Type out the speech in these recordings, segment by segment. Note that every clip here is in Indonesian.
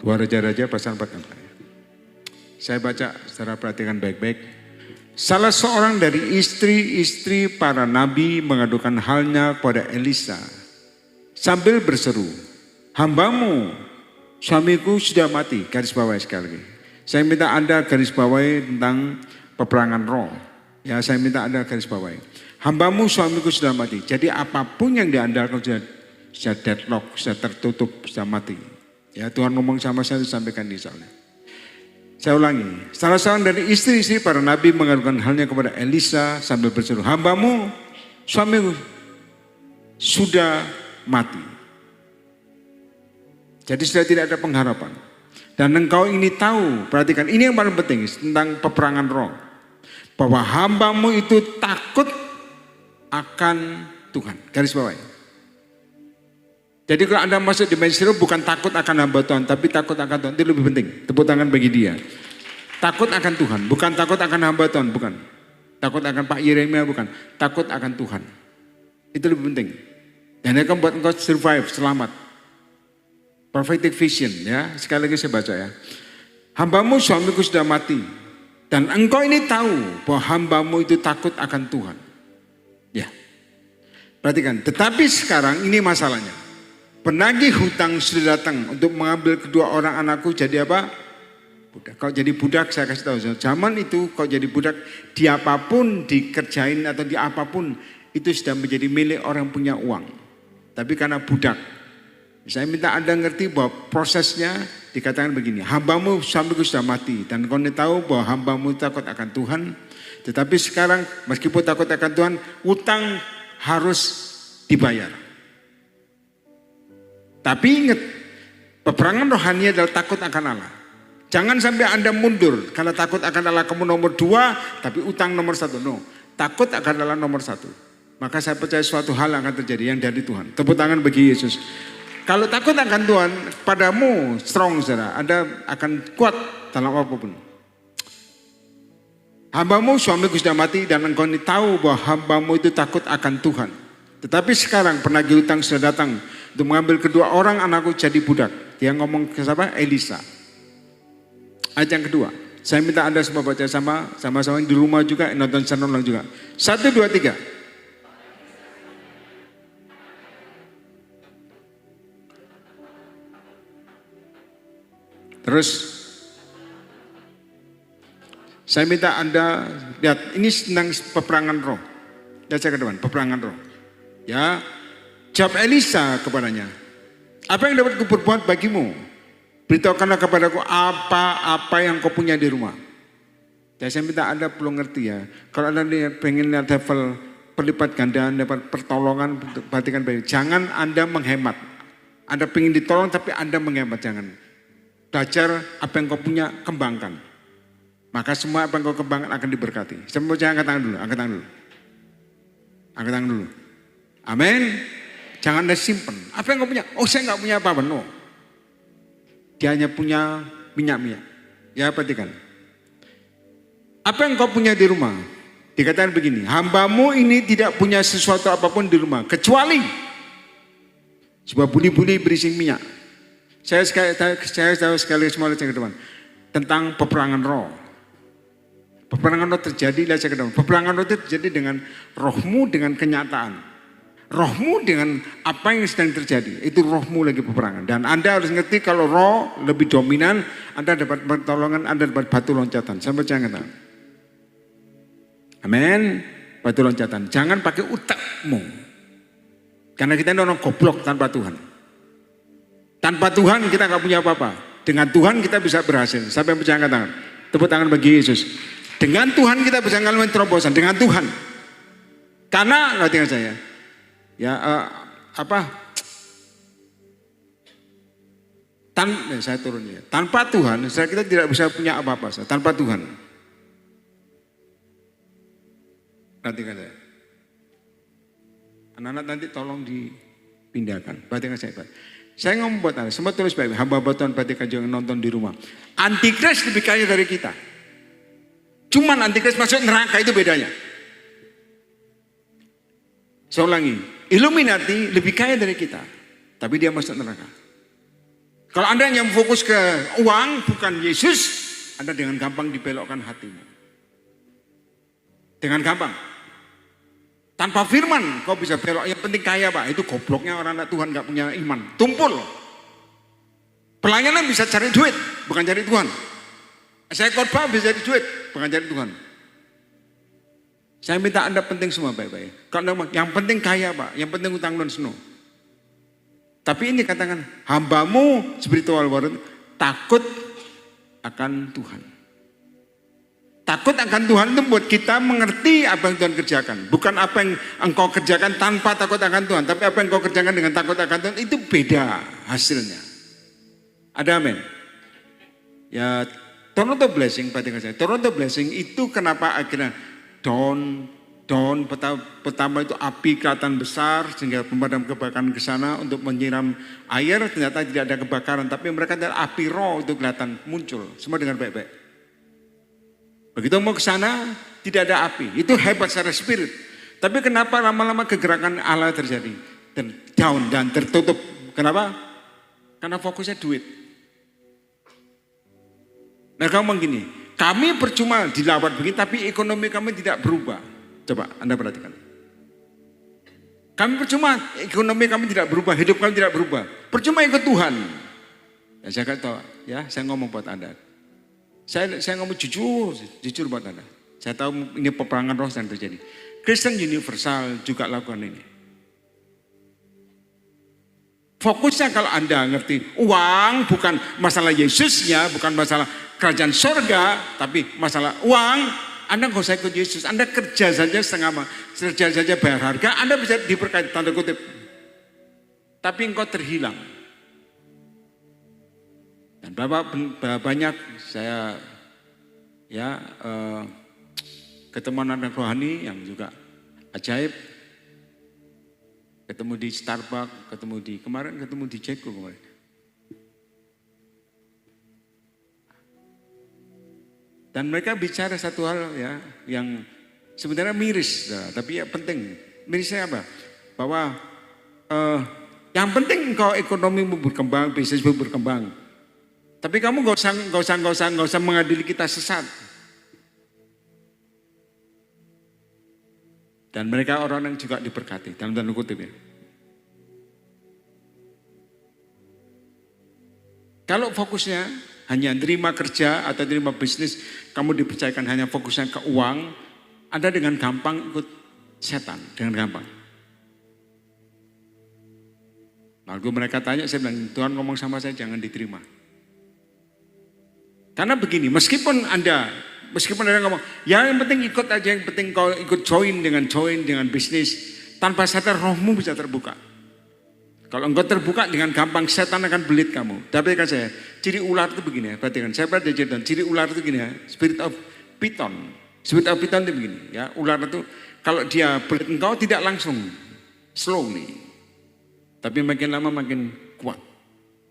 2 Raja-Raja pasal 4. Saya baca secara perhatikan baik-baik. Salah seorang dari istri-istri para nabi mengadukan halnya kepada Elisa sambil berseru, hambamu, suamiku sudah mati. Garis bawahi sekali lagi. Saya minta Anda garis bawahi tentang peperangan roh. Ya, saya minta Anda garis bawahi. Hambamu, suamiku sudah mati. Jadi apapun yang diandalkan sudah deadlock, sudah tertutup, sudah mati. Ya, Tuhan ngomong sama saya, sampaikan di sana. Saya ulangi, salah seorang dari istri-istri para nabi mengadukan halnya kepada Elisa sambil berseru, hambamu, suamiku sudah mati. Jadi sudah tidak ada pengharapan. Dan engkau ini tahu, perhatikan, ini yang paling penting tentang peperangan roh. Bahwa hambamu itu takut akan Tuhan. Garis bawahi. Jadi kalau Anda masuk dimensi roh bukan takut akan hamba Tuhan, tapi takut akan Tuhan. Itu lebih penting. Tepuk tangan bagi dia. Takut akan Tuhan, bukan takut akan hamba Tuhan, bukan. Takut akan Pak Yeremia, bukan. Takut akan Tuhan. Itu lebih penting. Dan itu akan buat engkau survive, selamat. Prophetic vision, ya. Sekali lagi saya baca ya. Hambamu, suamiku sudah mati. Dan engkau ini tahu bahwa hambamu itu takut akan Tuhan. Ya. Perhatikan, tetapi sekarang ini masalahnya. Penagih hutang sudah datang untuk mengambil kedua orang anakku jadi apa? Budak. Kalau jadi budak saya kasih tahu. Zaman itu kalau jadi budak di apapun dikerjain atau di apapun itu sudah menjadi milik orang punya uang. Tapi karena budak. Saya minta Anda ngerti bahwa prosesnya dikatakan begini. Hambamu suamiku sudah mati. Dan kau tahu bahwa hambamu takut akan Tuhan. Tetapi sekarang meskipun takut akan Tuhan, utang harus dibayar. Tapi ingat, peperangan rohani adalah takut akan Allah. Jangan sampai Anda mundur karena takut akan Allah kamu nomor 2, tapi utang nomor 1. No, takut akan Allah nomor 1. Maka saya percaya suatu hal akan terjadi yang dari Tuhan. Tepuk tangan bagi Yesus. Kalau takut akan Tuhan, padamu strong saudara, Anda akan kuat dalam apapun. Hambamu suamiku sudah mati dan engkau ini tahu bahwa hambamu itu takut akan Tuhan. Tetapi sekarang penagih utang sudah datang untuk mengambil kedua orang anakku jadi budak. Dia ngomong ke siapa? Elisa. Ayat yang kedua. Saya minta Anda semua baca sama-sama di rumah juga, nonton channel juga. 1, 2, 3. Terus saya minta Anda lihat, ini tentang peperangan roh. Lihat saya ke depan, peperangan roh. Ya, jawab Elisa kepadanya, apa yang dapat kuperbuat bagimu? Beritahukanlah kepadaku apa yang kau punya di rumah. Dan saya minta Anda perlu ngerti ya, kalau Anda pengen lihat level perlipat gandaan, dapat pertolongan, perhatikan baik. Jangan Anda menghemat. Anda pengen ditolong tapi Anda menghemat, jangan. Belajar apa yang kau punya, kembangkan. Maka semua apa yang kau kembangkan akan diberkati. Saya mau angkat tangan dulu, angkat tangan dulu. Angkat tangan dulu. Amin. Jangan Anda simpen. Apa yang kau punya? Oh, saya nggak punya apa-apa. No. Dia hanya punya minyak-minyak. Ya, perhatikan. Apa yang kau punya di rumah? Dikatakan begini, hambamu ini tidak punya sesuatu apapun di rumah kecuali sebuah buli-buli berisi minyak. Saya tahu sekali semua lihat ke depan tentang peperangan roh. Peperangan roh terjadi, lihat ke depan. Peperangan roh itu terjadi dengan rohmu, dengan kenyataan. Rohmu dengan apa yang sedang terjadi, itu rohmu lagi peperangan. Dan Anda harus ngerti kalau roh lebih dominan, Anda dapat pertolongan, Anda dapat batu loncatan. Sampai jangan tahu. Amin. Batu loncatan. Jangan pakai utakmu. Karena kita ini orang goblok tanpa Tuhan. Tanpa Tuhan kita nggak punya apa-apa. Dengan Tuhan kita bisa berhasil. Sampai berjangka tangan. Tepuk tangan bagi Yesus. Dengan Tuhan kita bisa ngalamin terobosan. Dengan Tuhan. Karena, perhatikan saya. Ya, saya turun ya. Tanpa Tuhan, kita tidak bisa punya apa-apa. Tanpa Tuhan. Perhatikan saya. Anak-anak nanti tolong dipindahkan. Perhatikan saya. Saya ngomong buat Anda, semua tulis baik. Hamba Tuhan, perhatikan jangan nonton di rumah. Antikris lebih kaya dari kita. Cuman antikris masuk neraka itu bedanya. Saya ulangi. Illuminati lebih kaya dari kita, tapi dia masuk neraka. Kalau Anda yang fokus ke uang bukan Yesus, Anda dengan gampang dibelokkan hatimu. Dengan gampang. Tanpa firman kau bisa belok. Yang penting kaya Pak. Itu gobloknya orang anak Tuhan gak punya iman. Tumpul. Pelayanan bisa cari duit, bukan cari Tuhan. Saya khotbah bisa cari duit, bukan cari Tuhan. Saya minta Anda penting semua baik-baik. Kalau yang penting kaya Pak, yang penting utang non seno. Tapi ini katakan hambamu spiritual world takut akan Tuhan. Takut akan Tuhan itu buat kita mengerti apa yang Tuhan kerjakan. Bukan apa yang engkau kerjakan tanpa takut akan Tuhan. Tapi apa yang engkau kerjakan dengan takut akan Tuhan itu beda hasilnya. Ada amin. Ya Toronto Blessing, perhatikan saya. Toronto Blessing itu kenapa akhirnya down pertama itu api kelihatan besar sehingga pemadam kebakaran ke sana untuk menyiram air, ternyata tidak ada kebakaran, tapi mereka ada api roh itu kelihatan muncul semua dengan baik-baik. Begitu mau ke sana tidak ada api, itu hebat secara spirit. Tapi kenapa lama-lama kegerakan Allah terjadi dan down dan tertutup? Kenapa? Karena fokusnya duit. Nah kamu ngomong gini, kami percuma dilawat begini tapi ekonomi kami tidak berubah. Coba Anda perhatikan. Kami percuma ekonomi kami tidak berubah, hidup kami tidak berubah. Percuma ikut Tuhan. Ya, saya kata, ya saya ngomong buat Anda. Saya ngomong jujur buat Anda. Saya tahu ini peperangan roh yang terjadi. Kristen Universal juga lakukan ini. Fokusnya kalau Anda ngerti, uang bukan masalah Yesusnya, bukan masalah kerajaan sorga, tapi masalah uang. Anda nggak usah ikut Yesus, Anda kerja saja kerja saja bayar harga, Anda bisa diberkati tanda kutip. Tapi engkau terhilang. Dan banyak saya ketemu anak rohani yang juga ajaib. Ketemu di Starbucks, ketemu di Jeko kemarin. Dan mereka bicara satu hal ya yang sebenarnya miris, tapi ya penting. Mirisnya apa? Bahwa yang penting engkau ekonomimu berkembang, bisnismu berkembang. Tapi kamu gak usah mengadili kita sesat. Dan mereka orang yang juga diberkati dalam tanda kutip ya. Kalau fokusnya hanya terima kerja atau terima bisnis, kamu dipercayakan hanya fokusnya ke uang, Anda dengan gampang ikut setan, dengan gampang. Lalu mereka tanya, saya bilang, Tuhan ngomong sama saya jangan diterima. Karena begini, meskipun Anda ngomong, ya yang penting ikut aja, yang penting kau ikut join dengan bisnis, tanpa sadar rohmu bisa terbuka. Kalau engkau terbuka dengan gampang, setan akan belit kamu. Tapi kan saya, ciri ular itu begini ya, perhatikan, saya pada cerita, ciri ular itu begini ya, spirit of python. Spirit of python itu begini ya, ular itu kalau dia belit engkau tidak langsung, slowly. Tapi makin lama makin kuat,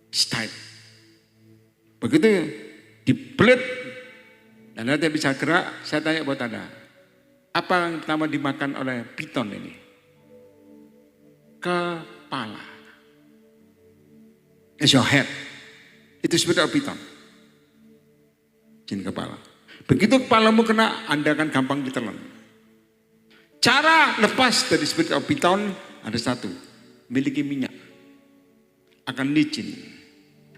tight. Begitu dibelit dan nanti bisa gerak, saya tanya buat Anda, apa yang pertama dimakan oleh python ini? Kepala. It's your head. Itu spirit of python. Jin kepala. Begitu kepalamu kena, Anda akan gampang ditelan. Cara lepas dari spirit of python ada satu, miliki minyak. Akan licin.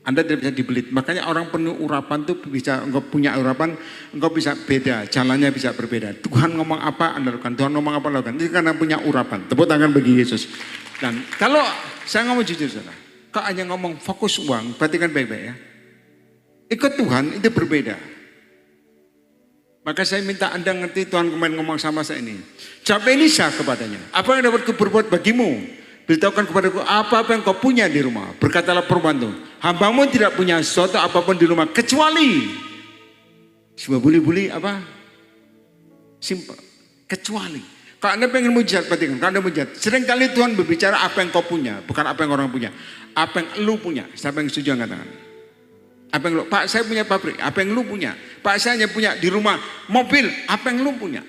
Anda tidak bisa dibelit. Makanya orang penuh urapan tuh bisa, engkau punya urapan, engkau bisa beda, jalannya bisa berbeda. Tuhan ngomong apa, Anda lakukan. Tuhan ngomong apa, lakukan. Itu karena punya urapan. Tepuk tangan bagi Yesus. Dan kalau saya ngomong jujur, saudara, kau hanya ngomong fokus uang, perhatikan baik-baik ya. Ikut Tuhan itu berbeda. Maka saya minta Anda ngerti, Tuhan kemarin ngomong sama saya ini. Jawab Elisa kepadanya, apa yang dapat kuperbuat bagimu? Beritahukan kepadaku apa yang kau punya di rumah. Berkatalah perempuan itu, hambamu tidak punya sesuatu apapun di rumah kecuali sebuah buli-buli apa? Simple. Kecuali. Kalau Anda pengen mujizat, perhatikan. Kalau Anda mujizat, seringkali Tuhan berbicara apa yang kau punya, bukan apa yang orang punya. Apa yang lu punya? Siapa yang setuju angkat tangan? Apa yang lu? Pak, saya punya pabrik. Apa yang lu punya? Pak, saya hanya punya di rumah mobil. Apa yang lu punya?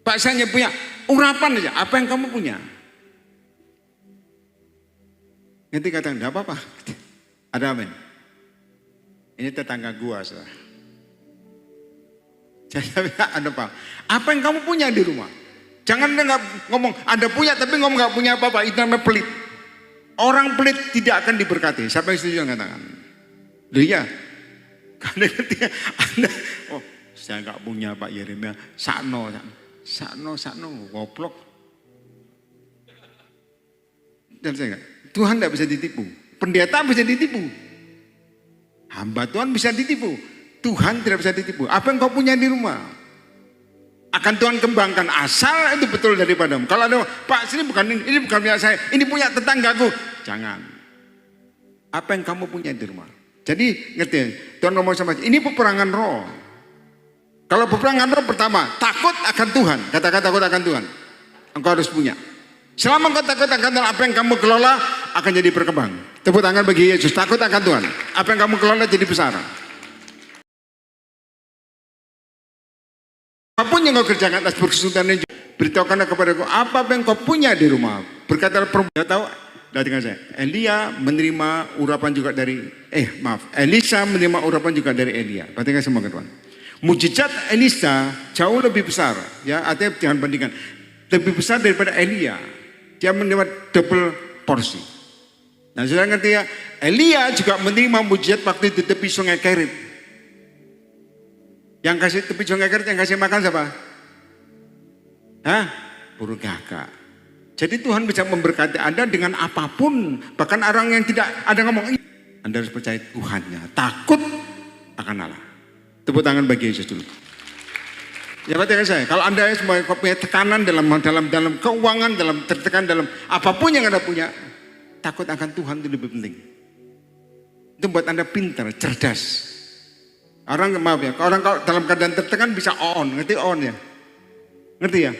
Pak, saya hanya punya urapan aja. Apa yang kamu punya? Nanti katakan, enggak apa-apa. Ada amin? Ini tetangga gua, saudara. Jadi ada apa yang kamu punya di rumah? Jangan ngomong Anda punya tapi ngomong nggak punya apa-apa, itu namanya pelit. Orang pelit tidak akan diberkati. Siapa yang setuju mengatakan? Loh iya. Karena ketika Anda, oh saya nggak punya Pak Yeremia, sakno, goblok. Dan saya enggak. Tuhan tidak bisa ditipu. Pendeta bisa ditipu. Hamba Tuhan bisa ditipu. Tuhan tidak bisa ditipu. Apa yang kau punya di rumah akan Tuhan kembangkan asal itu betul daripadamu. Kalau ada Pak ini bukan punya saya, ini punya tetanggaku. Jangan. Apa yang kamu punya di rumah. Jadi ngerti ya? Tuhan ngomong sama ini peperangan roh. Kalau peperangan roh pertama takut akan Tuhan. Kata-kata takut akan Tuhan. Engkau harus punya. Selama engkau takut akan Tuhan, apa yang kamu kelola akan jadi berkembang. Tepuk tangan bagi Yesus. Takut akan Tuhan. Apa yang kamu kelola jadi besar. Apapun yang kau kerjakan atas berkesudahan, beritahukanlah kepadaku apa yang kau punya di rumah. Berkata perempuan, tahu, dengar saya. Elia menerima urapan juga dari, Elisa menerima urapan juga dari Elia. Perhatikan semua Tuhan. Mujizat Elisa jauh lebih besar, ya. Artinya jangan bandingkan, lebih besar daripada Elia. Dia menerima double porsi. Nah, sudah ngerti ya? Elia juga menerima mujizat waktu di tepi sungai Kerit. Yang kasih tepi sungai Kerit, yang kasih makan siapa? Hah? Burung gagak. Jadi Tuhan bisa memberkati Anda dengan apapun. Bahkan orang yang tidak ada ngomong, Anda harus percaya Tuhannya. Takut akan Allah. Tepuk tangan bagi Yesus dulu. Ya perhatikan saya. Kalau Anda semua punya tekanan dalam keuangan, dalam tertekan dalam apapun yang Anda punya, takut akan Tuhan itu lebih penting. Itu buat Anda pintar, cerdas. Orang maaf ya, orang kalau dalam keadaan tertekan bisa on, ngerti on ya? Ngerti ya?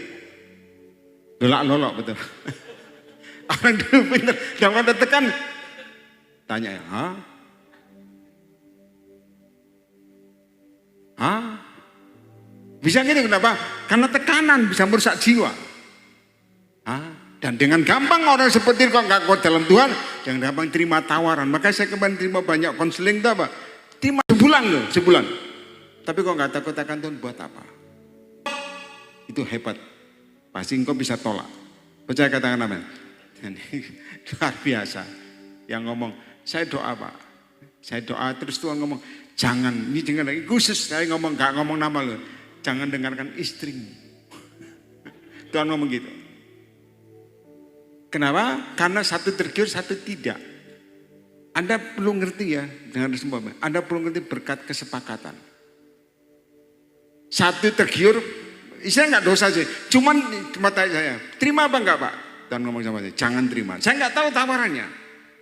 Lolak betul. Orang dulu pintar, dalam keadaan tertekan, tanya ya, Bisa gitu kenapa? Karena tekanan bisa merusak jiwa. Dan dengan gampang orang seperti itu kok nggak kuat dalam Tuhan, jangan gampang terima tawaran. Makanya saya kemarin terima banyak konseling, tuh apa? Terima sebulan. Tapi kok nggak takut akan Tuhan buat apa? Itu hebat. Pasti engkau bisa tolak. Percaya katakan amin. Luar biasa. Yang ngomong, saya doa Pak. Saya doa terus Tuhan ngomong, jangan, ini dengar lagi khusus saya ngomong, nggak ngomong nama lo. Jangan dengarkan istrimu. Tuhan ngomong gitu. Kenapa? Karena satu tergiur, satu tidak. Anda perlu ngerti ya, dengan semua. Anda perlu ngerti berkat kesepakatan. Satu tergiur, saya nggak dosa sih. Cuma tanya saya, terima apa enggak Pak? Tuhan ngomong sama saya, jangan terima. Saya nggak tahu tawarannya.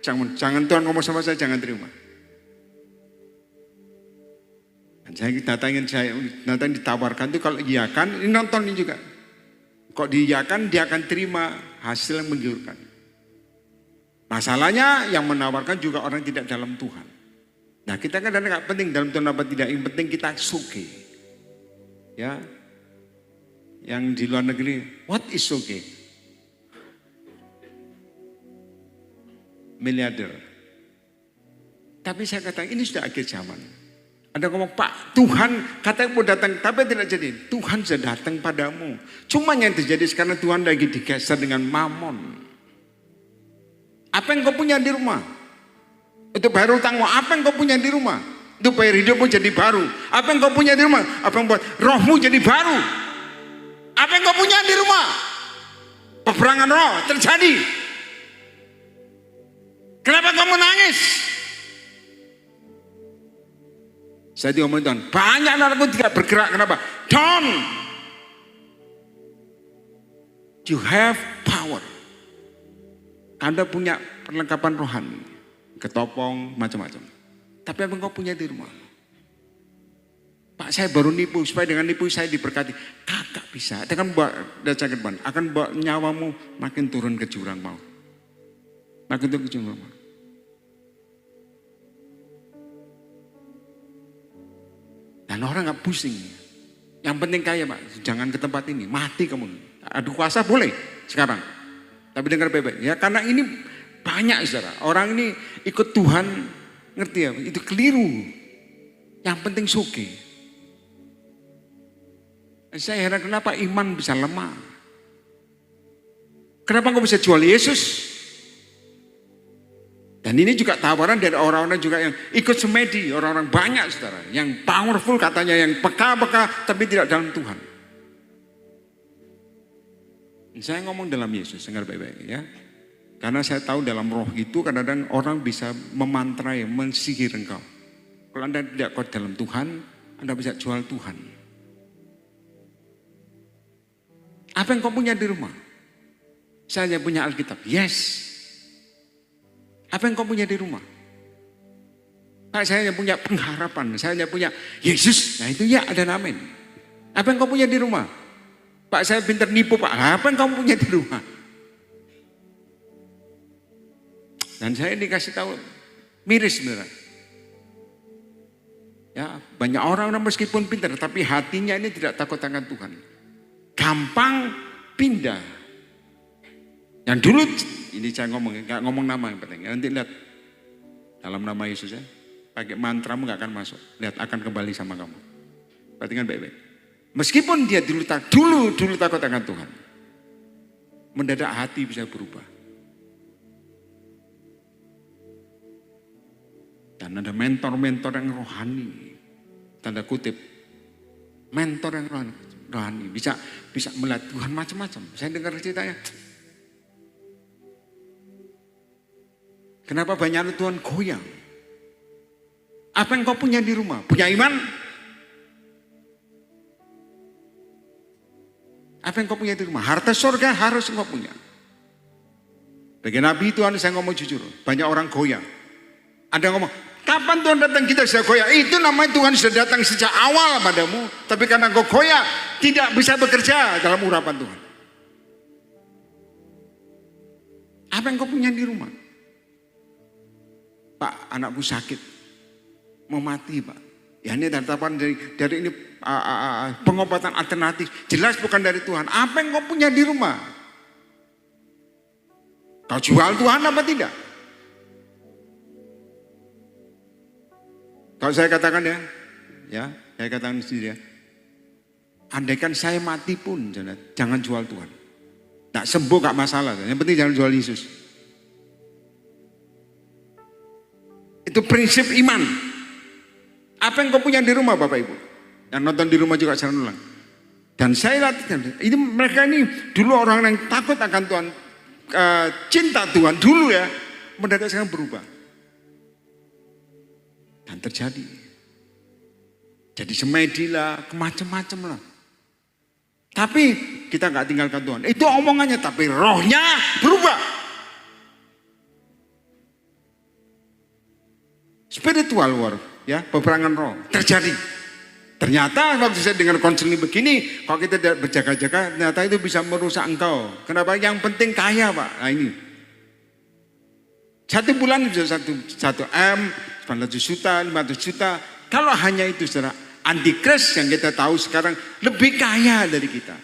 Jangan Tuhan ngomong sama saya, jangan terima. Dan saya datangin ditawarkan itu kalau iya kan, ini nonton ini juga. Kok diiyakan, dia akan terima hasil yang menggiurkan. Masalahnya yang menawarkan juga orang tidak dalam Tuhan. Nah kita kan nggak penting dalam Tuhan apa tidak, yang penting kita suke. Ya, yang di luar negeri, what is suke? Miliarder. Tapi saya katakan ini sudah akhir zaman. Anda ngomong Pak Tuhan katanya mau datang, tapi tidak jadi. Tuhan sudah datang padamu. Cuma yang terjadi sekarang Tuhan lagi digeser dengan mamon. Apa yang kau punya di rumah? Untuk bayar utangmu, apa yang kau punya di rumah? Untuk bayar hidupmu jadi baru. Apa yang kau punya di rumah? Apa yang buat rohmu jadi baru? Apa yang kau punya di rumah? Peperangan roh terjadi. Kenapa kamu nangis? Saya diomongin Tuhan, banyak anakku tidak bergerak. Kenapa? Don't. You have power. Anda punya perlengkapan rohani, ketopong, macam-macam. Tapi apa yang kau punya di rumah? Pak saya baru nipu, supaya dengan nipu saya diberkati. Kagak bisa. Itu kan akan bawa nyawamu makin turun ke jurang mau. Makin turun ke jurang mau. Dan orang gak pusing. Yang penting kaya Pak, jangan ke tempat ini, mati kamu. Adu kuasa boleh sekarang. Tapi dengar baik-baik ya, karena ini banyak saudara. Orang ini ikut Tuhan Ngerti ya? Itu keliru. Yang penting suki. Saya heran kenapa iman bisa lemah. Kenapa kau bisa jual Yesus? Dan ini juga tawaran dari orang-orang juga yang ikut semedi, orang-orang banyak saudara, yang powerful katanya, yang peka-peka tapi tidak dalam Tuhan. Saya ngomong dalam Yesus, dengar baik-baik ya. Karena saya tahu dalam roh itu kadang-kadang orang bisa memantrai, mensihir engkau. Kalau Anda tidak kuat dalam Tuhan, Anda bisa jual Tuhan. Apa yang kau punya di rumah? Saya hanya punya Alkitab, yes. Apa yang kau punya di rumah? Pak, saya hanya punya pengharapan, saya hanya punya Yesus. Nah itu ya, ada amin. Apa yang kau punya di rumah? Pak, saya pintar nipu Pak. Apa yang kamu punya di rumah? Dan saya dikasih tahu miris beneran. Ya, banyak orang meskipun pintar tapi hatinya ini tidak takut akan Tuhan. Gampang pindah. Yang dulu ini saya ngomong, nggak ngomong nama yang penting. Nanti lihat dalam nama Yesus ya, pakai mantramu nggak akan masuk. Lihat akan kembali sama kamu. Perhatikan baik-baik. Meskipun dia dulu takut akan Tuhan, mendadak hati bisa berubah. Dan ada mentor-mentor yang rohani, tanda kutip, mentor yang rohani bisa melihat Tuhan macam-macam. Saya dengar ceritanya. Kenapa banyak Tuhan goyang? Apa yang kau punya di rumah? Punya iman? Apa yang kau punya di rumah? Harta surga harus kau punya. Bagi Nabi Tuhan saya ngomong jujur. Banyak orang goyang. Ada yang ngomong, kapan Tuhan datang kita sudah goyang? Itu namanya Tuhan sudah datang sejak awal padamu. Tapi karena kau goyang, tidak bisa bekerja dalam urapan Tuhan. Apa yang kau punya di rumah? Pak, anakku sakit, mau mati Pak. Ya ini tatapan dari ini pengobatan alternatif. Jelas bukan dari Tuhan. Apa yang kau punya di rumah? Kau jual Tuhan apa tidak? Kalau saya katakan ya saya katakan sendiri ya. Andaikan saya mati pun, jangan jual Tuhan. Tak sembuh gak masalah. Yang penting jangan jual Yesus. Itu prinsip iman. Apa yang kau punya di rumah Bapak Ibu? Yang nonton di rumah juga jangan ulang. Dan saya latihkan. Ini mereka ini dulu orang yang takut akan Tuhan, cinta Tuhan dulu ya, mendadak sekarang berubah. Dan terjadi. Jadi semedi lah, macam-macam lah. Tapi kita nggak tinggalkan Tuhan. Itu omongannya, tapi rohnya berubah. Spiritual war, ya, peperangan roh terjadi. Ternyata waktu saya dengar konseling begini, kalau kita tidak berjaga-jaga, ternyata itu bisa merusak engkau. Kenapa? Yang penting kaya Pak. Nah ini, 1 bulan bisa 1 M, 900 juta, 500 juta. Kalau hanya itu saudara, antikris yang kita tahu sekarang lebih kaya dari kita.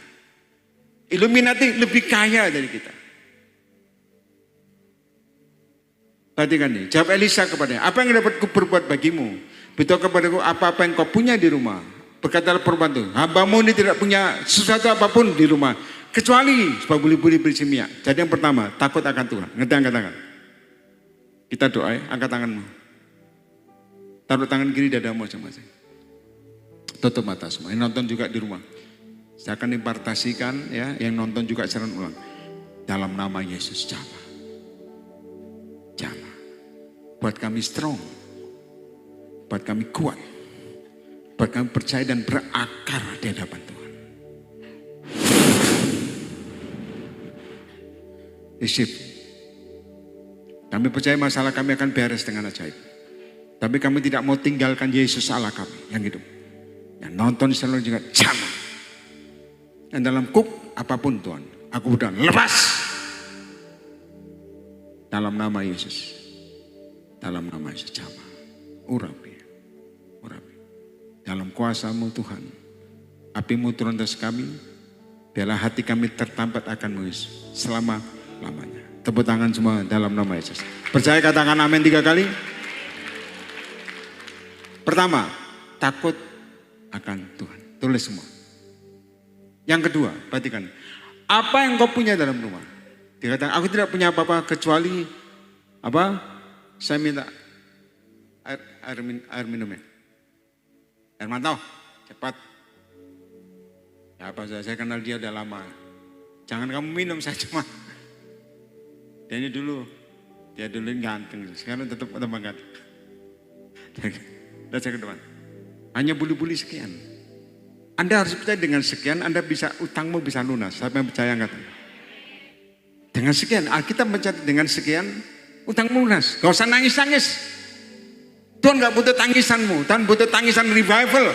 Illuminati lebih kaya dari kita. Perhatikan nih, jawab Elisa kepadanya, apa yang dapat kuperbuat bagimu? Beritahu kepadaku apa-apa yang kau punya di rumah. Berkatalah perempuan itu, hambamu ini tidak punya sesuatu apapun di rumah. Kecuali sebab buli-buli berisi minyak. Jadi yang pertama, takut akan Tuhan. Ngerti angkat tangan? Kita doa ya, angkat tanganmu. Taruh tangan kiri dadamu masing-masing. Tutup mata semua, yang nonton juga di rumah. Saya akan impartasikan ya, yang nonton juga secara ulang. Dalam nama Yesus, jamah. Buat kami strong, buat kami kuat, buat kami percaya dan berakar di hadapan Tuhan. Isip, kami percaya masalah kami akan beres dengan ajaib. Tapi kami tidak mau tinggalkan Yesus Allah kami yang hidup. Yang nonton selalu juga sama. Dan dalam kuk apapun Tuhan, aku udah lepas. Dalam nama Yesus. Dalam nama Yesus jama. Urapi. Dalam kuasa-Mu Tuhan. Api-Mu turun atas kami. Biarlah hati kami tertambat akan-Mu Yesus. Selama-lamanya. Tepuk tangan semua dalam nama Yesus. Percaya katakan amin 3 kali. Pertama, takut akan Tuhan. Tulis semua. Yang kedua, perhatikan. Apa yang kau punya dalam rumah? Dikatakan, aku tidak punya apa-apa kecuali apa? Saya minta air minum ya. Air mantau, cepat. Ya apa saya kenal dia udah lama. Jangan kamu minum, saya cuma. Dia ini dulu, dia dulu ganteng, sekarang tetap ganteng. Dan saya ke depan. Hanya buli-buli sekian. Anda harus percaya dengan sekian, Anda bisa utangmu bisa lunas. Siapa yang percaya angkat? Dengan sekian, Alkitab mencatat dengan sekian utangmu lunas. Gak usah nangis-nangis. Tuhan gak butuh tangisanmu, Tuhan butuh tangisan revival.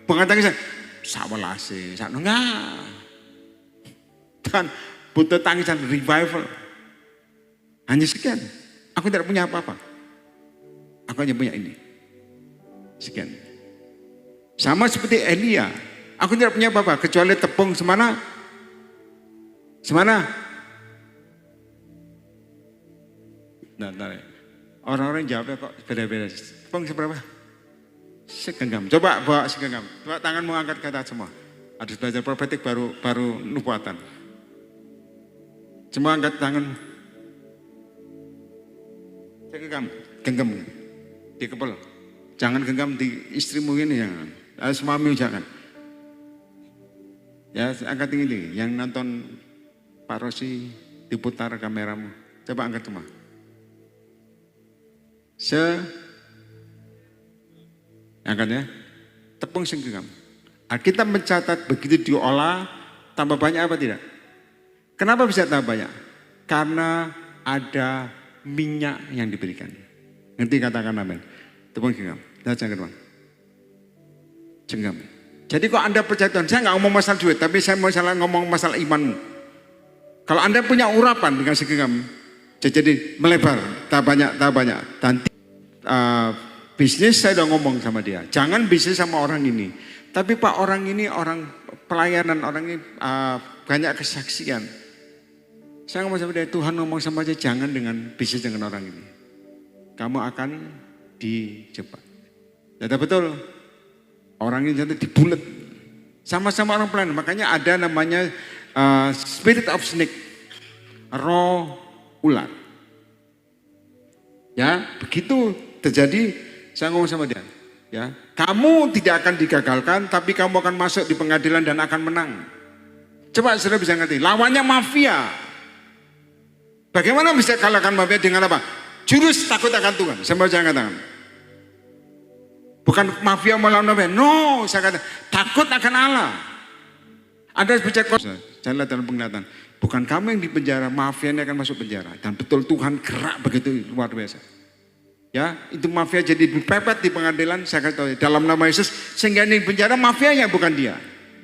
Bukan tangisan, sawalase, enggak. Tuhan butuh tangisan revival. Hanya sekian. Aku tidak punya apa-apa. Aku hanya punya ini. Sekian. Sama seperti Elia. Aku tidak punya apa-apa kecuali tepung semana. Semana. Nah, orang-orang jawabnya kok beda-beda. Tepung seberapa? Segenggam. Coba bawa segenggam. Coba tanganmu angkat ke atas semua. Harus belajar profetik baru nubuatan. Semua angkat tangan. Genggam di kepala. Jangan genggam di istrimu ini ya. Suamimu jangan. Ya angkat tinggi. Yang nonton Pak Rosi diputar kameramu. Coba angkat semua. Angkat ya. Tepung segenggam. Alkitab mencatat begitu diolah tambah banyak apa tidak? Kenapa bisa tambah banyak? Karena ada minyak yang diberikan. Ngerti katakan amin. Tepung genggam. Jangan kedua. Genggam. Jadi kok Anda percaya Tuhan, saya nggak ngomong masalah duit, tapi saya ngomong masalah imanmu. Kalau Anda punya urapan dengan segenggam, jadi melebar, tak banyak. Dan bisnis saya udah ngomong sama dia, jangan bisnis sama orang ini. Tapi Pak orang ini orang pelayanan, orang ini banyak kesaksian. Saya ngomong sama dia, Tuhan ngomong sama dia, jangan dengan bisnis dengan orang ini. Kamu akan dijebak. Data betul. Orang ini nanti dibulet. Sama-sama orang pelayanan. Makanya ada namanya spirit of snake. Roh ular. Ya, begitu terjadi, saya ngomong sama dia. Ya, kamu tidak akan digagalkan, tapi kamu akan masuk di pengadilan dan akan menang. Coba saudara bisa ngerti. Lawannya mafia. Bagaimana bisa kalahkan mafia dengan apa? Jurus takut akan Tuhan. Saya mau jangan katakan. Bukan mafia melawan mafia. No, saya kata takut akan Allah. Anda percaya saya lihat dalam penglihatan. Bukan kamu yang di penjara, mafia ini akan masuk penjara. Dan betul Tuhan gerak begitu luar biasa. Ya, itu mafia jadi dipepet di pengadilan. Saya kata dalam nama Yesus, sehingga ini penjara mafianya bukan dia.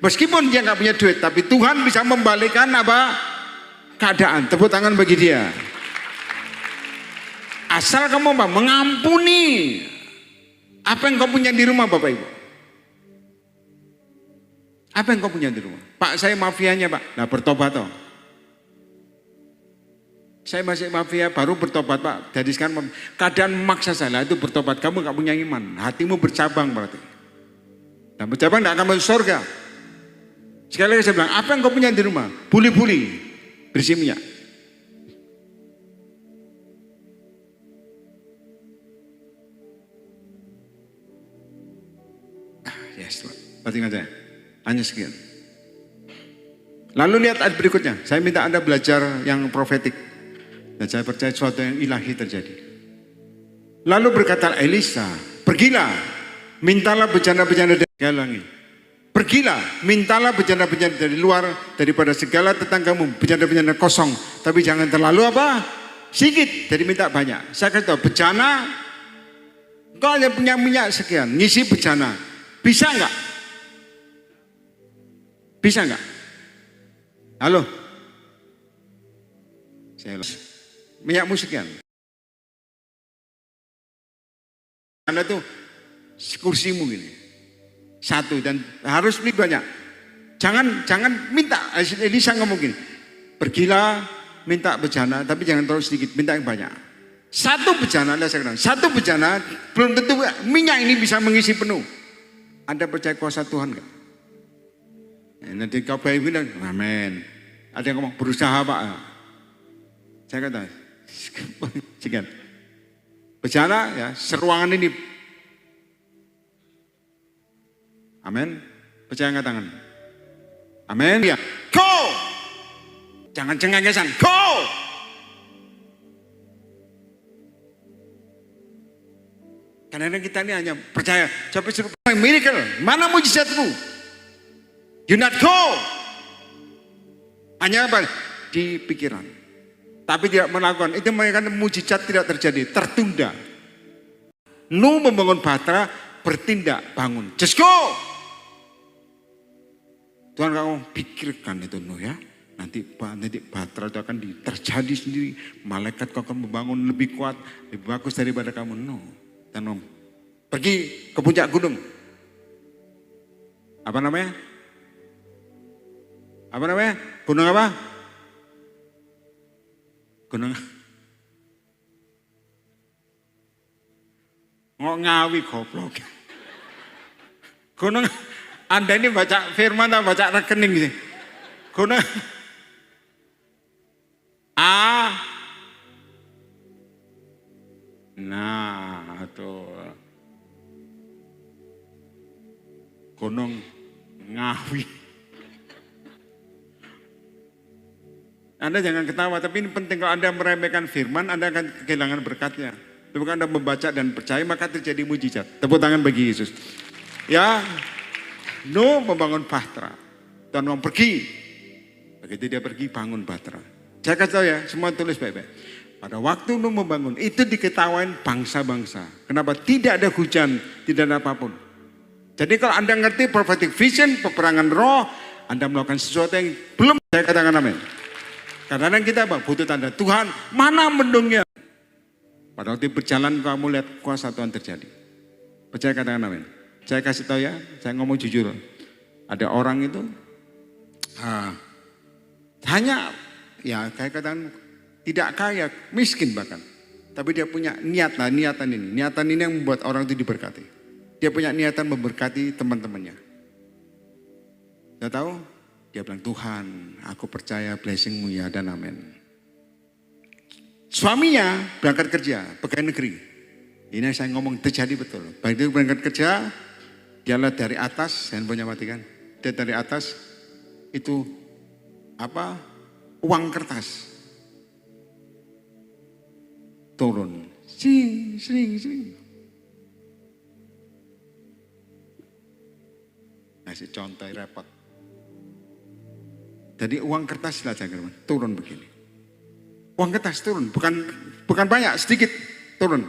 Meskipun dia nggak punya duit, tapi Tuhan bisa membalikkan apa keadaan. Tepuk tangan bagi dia. Asal kamu apa? Mengampuni. Apa yang kau punya di rumah Bapak Ibu? Apa yang kau punya di rumah? Pak saya mafianya Pak. Nah bertobat toh. Saya masih mafia baru bertobat Pak. Jadi sekarang keadaan memaksa saya itu bertobat. Kamu gak punya iman. Hatimu bercabang berarti. Dan bercabang gak akan masuk surga. Sekali lagi saya bilang, apa yang kau punya di rumah? Buli-buli. Bersih minyak. Yes, penting aja. Hanya sekian. Lalu lihat ayat berikutnya. Saya minta Anda belajar yang profetik. Dan saya percaya sesuatu yang ilahi terjadi. Lalu berkata Elisa, pergilah, mintalah bejana-bejana dari galangi. Pergilah, mintalah bejana-bejana dari luar daripada segala tetanggamu, bejana-bejana kosong. Tapi jangan terlalu apa? Sedikit, jadi minta banyak. Saya kata bejana, kau hanya punya minyak sekian, ngisi bejana. Bisa enggak? Bisa enggak? Halo? Saya minyakmu sekian. Anda tuh kursimu gini. Satu dan harus beli banyak. Jangan minta. Elisa ngomong gini. Pergilah minta bejana tapi jangan terlalu sedikit, minta yang banyak. Satu bejana, satu bejana belum tentu minyak ini bisa mengisi penuh. Anda percaya kuasa Tuhan enggak? Nanti kau bilang, amin. Ada yang ngomong, berusaha Pak. Saya kata, sekian. Bejana ya, seruangan ini. Amin. Percaya angkat tangan. Amin. Ya. Go! Jangan cengengesan. Go! Karena kita ini hanya percaya. Coba suruh miracle. Mana mujizatmu? You not go. Hanya apa? Di pikiran. Tapi tidak melakukan. Itu mengingatkan mujizat tidak terjadi. Tertunda. Nuh membangun bahtera. Bertindak bangun. Just go. Tuhan kamu pikirkan itu Nuh ya. Nanti bahtera itu akan terjadi sendiri. Malaikat kau akan membangun lebih kuat. Lebih bagus daripada kamu Nuh. Dan pergi ke puncak gunung. Apa namanya? Apa namanya? Gunung apa? Gunung Ngawi goblok. Gunung Anda ini baca firman atau baca rekening sih? Gunung Nah, tuh. Gunung Ngawi. Anda jangan ketawa, tapi ini penting kalau Anda meremehkan firman, Anda akan kehilangan berkatnya. Tapi kalau Anda membaca dan percaya, maka terjadi mujizat. Tepuk tangan bagi Yesus. Ya, Nuh membangun bahtera. Tuhan mau pergi. Begitu dia pergi, bangun bahtera. Saya kasih tahu ya, semua tulis baik-baik. Pada waktu Nuh membangun, itu diketahui bangsa-bangsa. Kenapa? Tidak ada hujan, tidak ada apapun. Jadi kalau Anda ngerti prophetic vision, peperangan roh, Anda melakukan sesuatu yang belum saya katakan amin. Karena kita apa? Butuh tanda. Tuhan, mana mendungnya? Pada waktu berjalan kamu lihat kuasa Tuhan terjadi. Percaya katakan amin. Saya kasih tahu ya, saya ngomong jujur. Ada orang itu hanya ya kayak katakan tidak kaya, miskin bahkan. Tapi dia punya niat, niatan ini. Niatan ini yang membuat orang itu diberkati. Dia punya niatan memberkati teman-temannya. Saya tahu, dia bilang, Tuhan, aku percaya blessing-Mu ya dan amin. Suaminya berangkat kerja, pegawai negeri. Ini yang saya ngomong terjadi betul. Baik itu berangkat kerja, dia lihat dari atas, handphonenya matikan. Dia dari atas, itu apa? Uang kertas. Turun. Sering. Ngasih contoh repot. Jadi uang kertas saja turun begini. Uang kertas turun, bukan banyak, sedikit turun.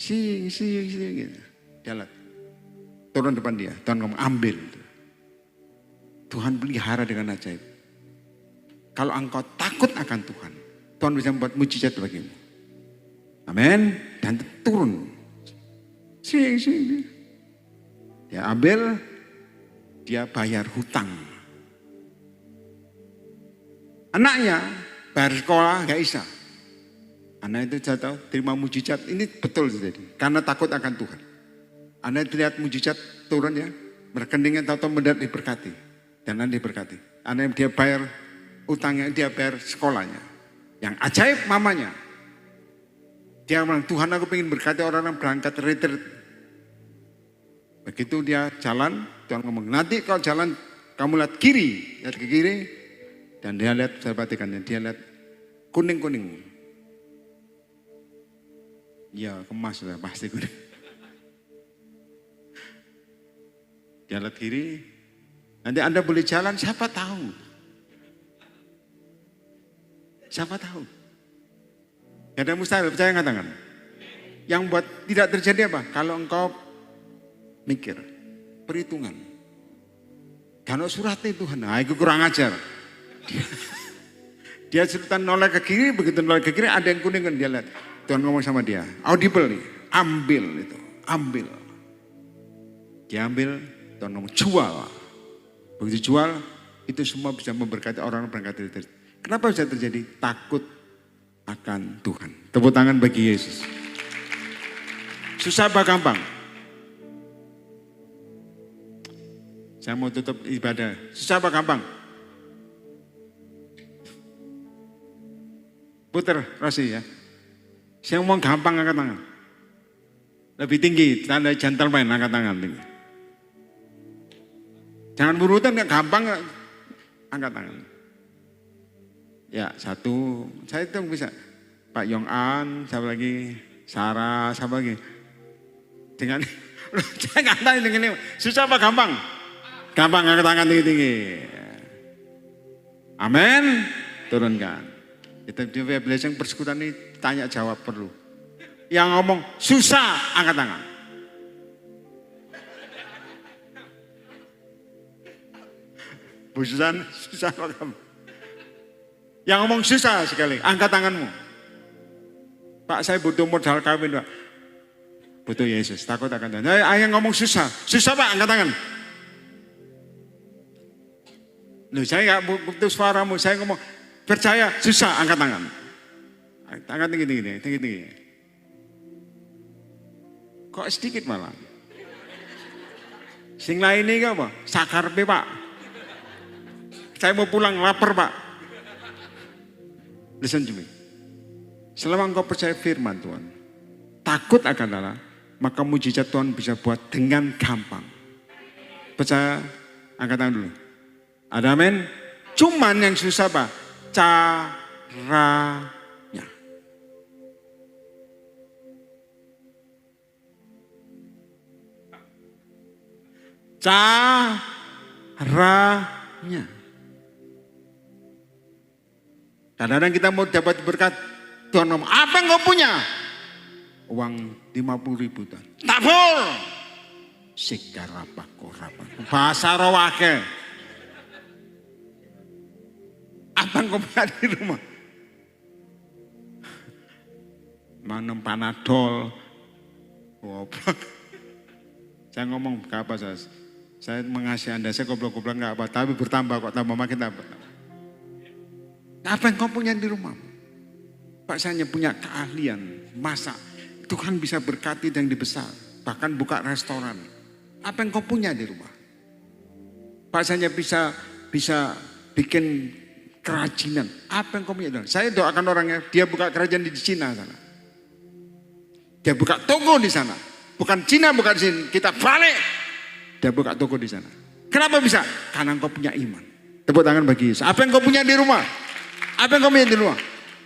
Gitu. Jalan. Turun depan dia, Tuhan ngomong ambil. Tuhan pelihara dengan ajaib. Kalau engkau takut akan Tuhan, Tuhan bisa membuat mujizat bagimu. Amin. Dan turun. Dia ambil, dia bayar hutang. Anaknya bayar sekolah gak bisa. Anak itu saya tahu terima mujizat. Ini betul terjadi. Karena takut akan Tuhan. Anak lihat mujizat turun ya. Rekeningnya tahu-tahu mendapat diberkati. Dan nanti diberkati. Anak dia bayar utangnya, dia bayar sekolahnya. Yang ajaib mamanya. Dia bilang, Tuhan aku ingin berkati orang-orang berangkat retreat. Begitu dia jalan, Tuhan ngomong, nanti kalau jalan kamu lihat kiri, lihat ke kiri. Dan dia lihat, saya perhatikannya, dia lihat kuning-kuning. Ya kemas lah, pasti kuning. Dia lihat kiri, nanti Anda boleh jalan, siapa tahu. Siapa tahu. Gak ada mustahil, percaya nggak tangan? Yang buat tidak terjadi apa? Kalau engkau mikir, perhitungan. Kalau suratnya Tuhan, nah itu kurang ajar. Dia cerita noleh ke kiri, begitu noleh ke kiri ada yang kuning kan dia lihat. Tuhan ngomong sama dia, audible nih, ambil itu, ambil. Dia ambil, Tuhan ngomong jual. Begitu jual, itu semua bisa memberkati orang berangkat retreat. Kenapa bisa terjadi? Takut akan Tuhan. Tepuk tangan bagi Yesus. Susah apa gampang? Saya mau tutup ibadah. Susah apa gampang? Puter, Rosi ya. Saya ngomong gampang angkat tangan. Lebih tinggi, tanda gentleman angkat tangan tinggi. Jangan berurutan, gampang angkat tangan. Ya, satu. Saya itu bisa. Pak Yong An, siapa lagi? Sarah, siapa lagi? Dengan saya nggak tahu dengan ini. Susah apa gampang? Gampang angkat tangan tinggi-tinggi. Amin. Turunkan. Itu dia blessing persekutuan ini tanya jawab perlu. Yang ngomong susah angkat tangan. Bu Susan, susah apa kamu? Yang ngomong susah sekali, angkat tanganmu. Pak, saya butuh modal kawin, Pak. Butuh Yesus, takut akan Tuhan. Yang ngomong susah, susah Pak, angkat tangan. Loh, saya nggak butuh suaramu, saya ngomong percaya, susah, angkat tangan. Angkat tinggi-tinggi. Kok sedikit malah? Sing lain ini apa? Sakarpe Pak. Saya mau pulang, lapar Pak. Listen to me. Selama engkau percaya firman Tuhan, takut akan Allah, maka mujizat Tuhan bisa buat dengan gampang. Percaya, angkat tangan dulu. Ada amin? Cuman yang susah Pak, caranya. Caranya. Kadang-kadang kita mau dapat berkat, Tuhan ngomong, apa yang kau punya? Uang 50.000 Tuhan. Tabur. Sikarapa-korapa. Bahasa rawake. Apa yang kau punya di rumah? Manem panadol. Goblok. Saya ngomong ke apa saya mengasihi Anda, saya goblok-goblok enggak apa, tapi bertambah kok, tambah makin tambah. Apa yang kau punya di rumah? Pak, saya hanya punya keahlian masak. Tuhan bisa berkati yang dibesar, bahkan buka restoran. Apa yang kau punya di rumah? Pak, saya hanya bisa bikin kerajinan. Apa yang kau punya? Saya doakan orangnya, dia buka kerajaan di Cina sana. Dia buka toko di sana. Bukan Cina, bukan sini. Kita balik. Dia buka toko di sana. Kenapa bisa? Karena engkau punya iman. Tepuk tangan bagi Yesus. Apa yang kau punya di rumah? Apa yang kau punya di rumah?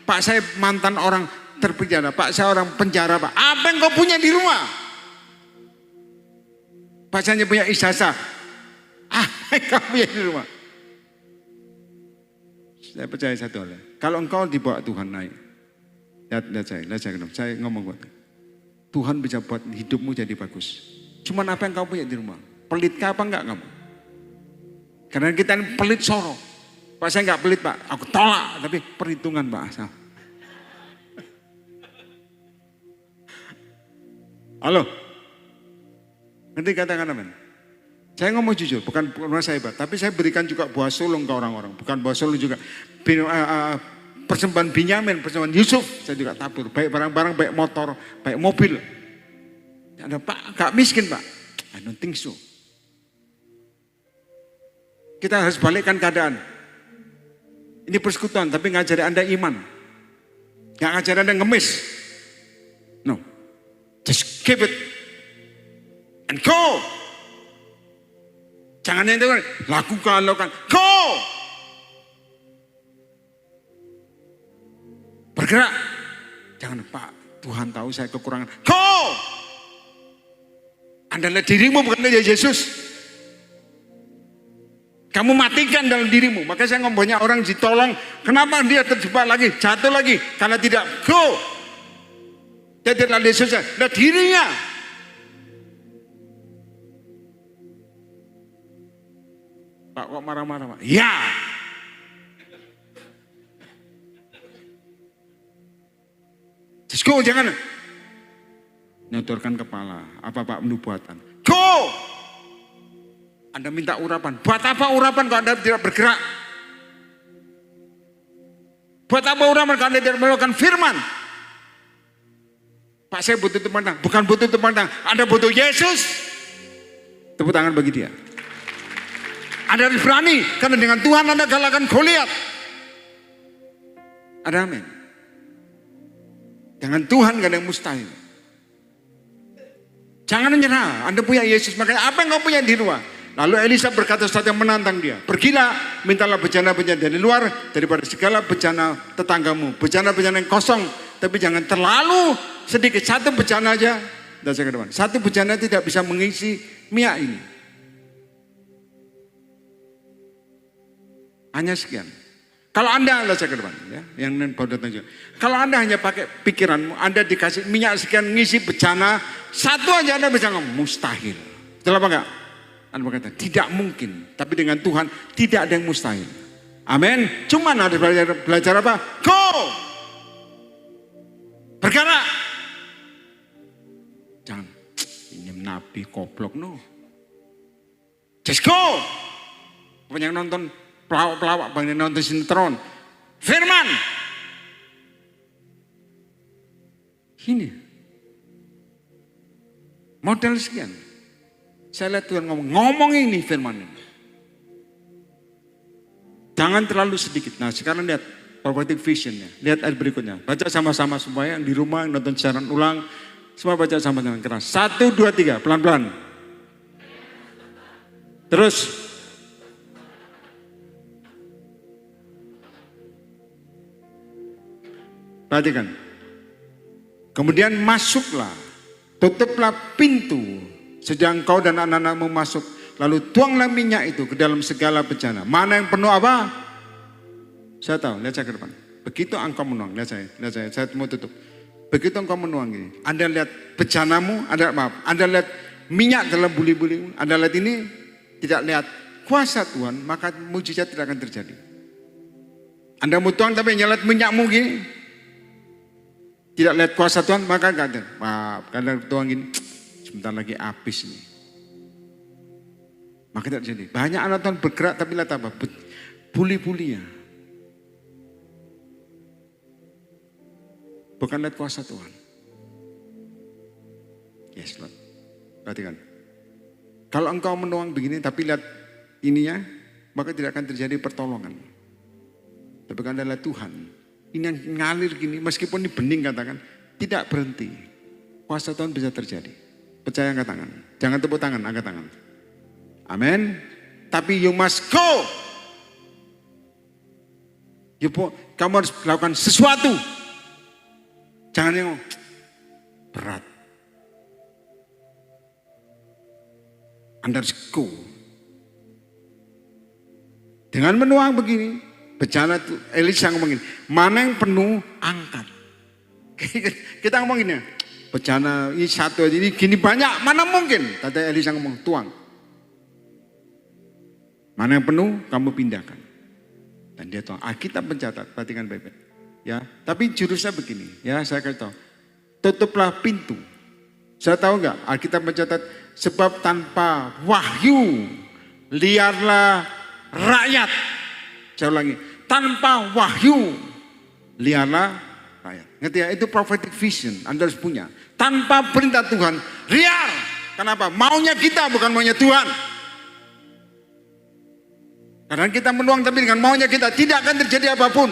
Pak, saya mantan orang terpenjara. Pak, saya orang penjara Pak. Apa yang kau punya di rumah? Pak, saya hanya punya ijazah. Apa yang kau punya di rumah? Saya percaya satu hal. Kalau engkau dibawa Tuhan naik. Lihat saya ngomong buat Tuhan bisa buat hidupmu jadi bagus. Cuman apa yang kau punya di rumah? Pelitkah apa enggak kamu? Karena kita ini pelit sorok. Pak, saya enggak pelit Pak, aku tolak. Tapi perhitungan Pak asal. Halo? Nanti katakan amin. Saya ngomong jujur, bukan saya Pak. Tapi saya berikan juga buah sulung ke orang-orang. Bukan buah sulung juga. Persembahan Binyamin, persembahan Yusuf. Saya juga tabur. Baik barang-barang, baik motor, baik mobil. Ada Pak, gak miskin Pak. I don't think so. Kita harus balikkan keadaan. Ini persekutuan, tapi ngajari Anda iman. Gak ngajari Anda ngemis. No. Just keep it. And go. Jangan yang itu, lakukan. Go. Bergerak. Jangan Pak, Tuhan tahu saya kekurangan. Go. Anda lihat dirimu bukan lihat Yesus. Kamu matikan dalam dirimu. Maka saya ngomong banyak orang ditolong. Kenapa dia terjebak lagi? Jatuh lagi. Karena tidak go. Dia tidak lihat Yesus. Lihat dirinya. Pak kok marah-marah Pak? Ya. Just go, jangan nyotorkan kepala. Apa Pak nubuatan? Go. Anda minta urapan. Buat apa urapan kalau Anda tidak bergerak? Buat apa orang mereka tidak melakukan firman? Pak, saya butuh tepuk tangan. Bukan butuh tepuk tangan, Anda butuh Yesus. Tepuk tangan bagi dia. Anda harus berani, karena dengan Tuhan Anda kalahkan Goliat. Ada amin. Dengan Tuhan gak ada yang mustahil. Jangan menyerah, Anda punya Yesus. Makanya apa yang kau punya di luar? Lalu Elisa berkata sesuatu yang menantang dia. Pergilah, mintalah bejana-bejana dari luar daripada segala bejana tetanggamu. Bejana-bejana yang kosong, tapi jangan terlalu sedikit. Satu bejana aja. Satu bejana tidak bisa mengisi minyak ini. Hanya sekian. Kalau Anda, saya ke depan, ya, yang kalau Anda hanya pakai pikiranmu, Anda dikasih minyak sekian ngisi bejana, satu aja Anda bisa ngomong mustahil. Betul apa enggak? Anda berkata tidak mungkin, tapi dengan Tuhan tidak ada yang mustahil. Amin. Cuman harus belajar apa? Go, bergerak. Jangan ini nabi koplok no. Just go. Banyak nonton pelawak-pelawak, banyak nonton sinetron. Firman. Ini model sekian. Saya lihat Tuhan ngomong ini firman ini. Jangan terlalu sedikit. Nah sekarang lihat prophetic visionnya. Lihat ayat berikutnya. Baca sama-sama semua yang di rumah, yang nonton siaran ulang. Semua baca sama-sama keras. 1, 2, 3. Pelan-pelan. Terus. Perhatikan. Kemudian masuklah. Tutuplah pintu. Sedang kau dan anak-anakmu masuk. Lalu tuanglah minyak itu ke dalam segala bejana. Mana yang penuh apa? Saya tahu, lihat saya ke depan. Begitu engkau menuang, lihat saya mau tutup. Begitu engkau menuang ini. Anda lihat bejanamu, Anda lihat minyak dalam buli-bulimu. Anda lihat ini, tidak lihat kuasa Tuhan, maka mujizat tidak akan terjadi. Anda mau tuang tapi nyala minyakmu gini. Tidak lihat kuasa Tuhan, maka enggak ada. Maaf, karena tuang gini. Sebentar lagi habis nih. Maka tidak terjadi. Banyak anak Tuhan bergerak tapi lihat apa? Buli-bulinya. Bukan lihat kuasa Tuhan. Yes Lord. Perhatikan. Kalau engkau menuang begini tapi lihat ininya, maka tidak akan terjadi pertolongan. Tapi kalau Anda lihat Tuhan, ini yang ngalir gini, meskipun ini bening katakan, tidak berhenti. Kuasa Tuhan bisa terjadi. Percaya, angkat tangan. Jangan tepuk tangan, angkat tangan. Amin. Tapi you must go. Kamu harus melakukan sesuatu. Jangan yang berat. Anda harus go. Dengan menuang begini, bejana tuh Elisa ngomongin, mana yang penuh angkat. Kita ngomongin ya. Bejana ini satu aja, ini gini banyak, mana mungkin? Tadi Elisa ngomong, tuang. Mana yang penuh, kamu pindahkan. Dan dia tuang. Alkitab mencatat, perhatikan baik-baik. Ya, tapi jurusnya begini, ya saya kasih tahu. Tutuplah pintu. Saya tahu enggak? Alkitab mencatat, sebab tanpa wahyu, liarlah rakyat. Saya ulangi, tanpa wahyu, liarlah rakyat. Ngerti ya? Itu prophetic vision, Anda harus punya. Tanpa perintah Tuhan, liar. Kenapa? Maunya kita bukan maunya Tuhan. Karena kita menuang tapi dengan maunya kita tidak akan terjadi apapun.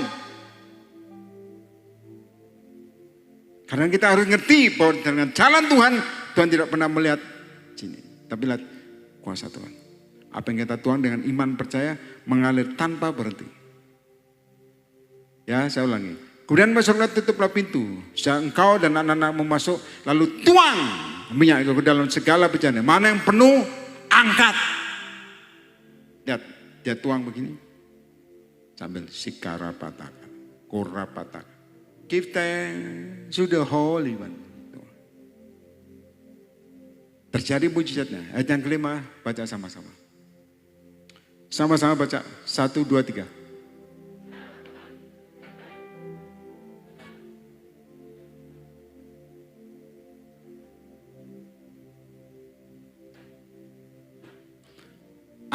Karena kita harus ngerti bahwa dengan jalan Tuhan, Tuhan tidak pernah melihat sini. Tapi lihat kuasa Tuhan. Apa yang kita tuang dengan iman percaya mengalir tanpa berhenti. Ya, saya ulangi. Kemudian masuklah, tutuplah pintu. Engkau dan anak-anakmu masuk, lalu tuang minyak itu ke dalam segala bejana. Mana yang penuh, angkat. Lihat, dia tuang begini. Sambil sikara patakan, kora patakan. Give thanks to the Holy One. Terjadi mujizatnya. Ayat yang kelima, baca sama-sama. Sama-sama baca. 1, 2, 3.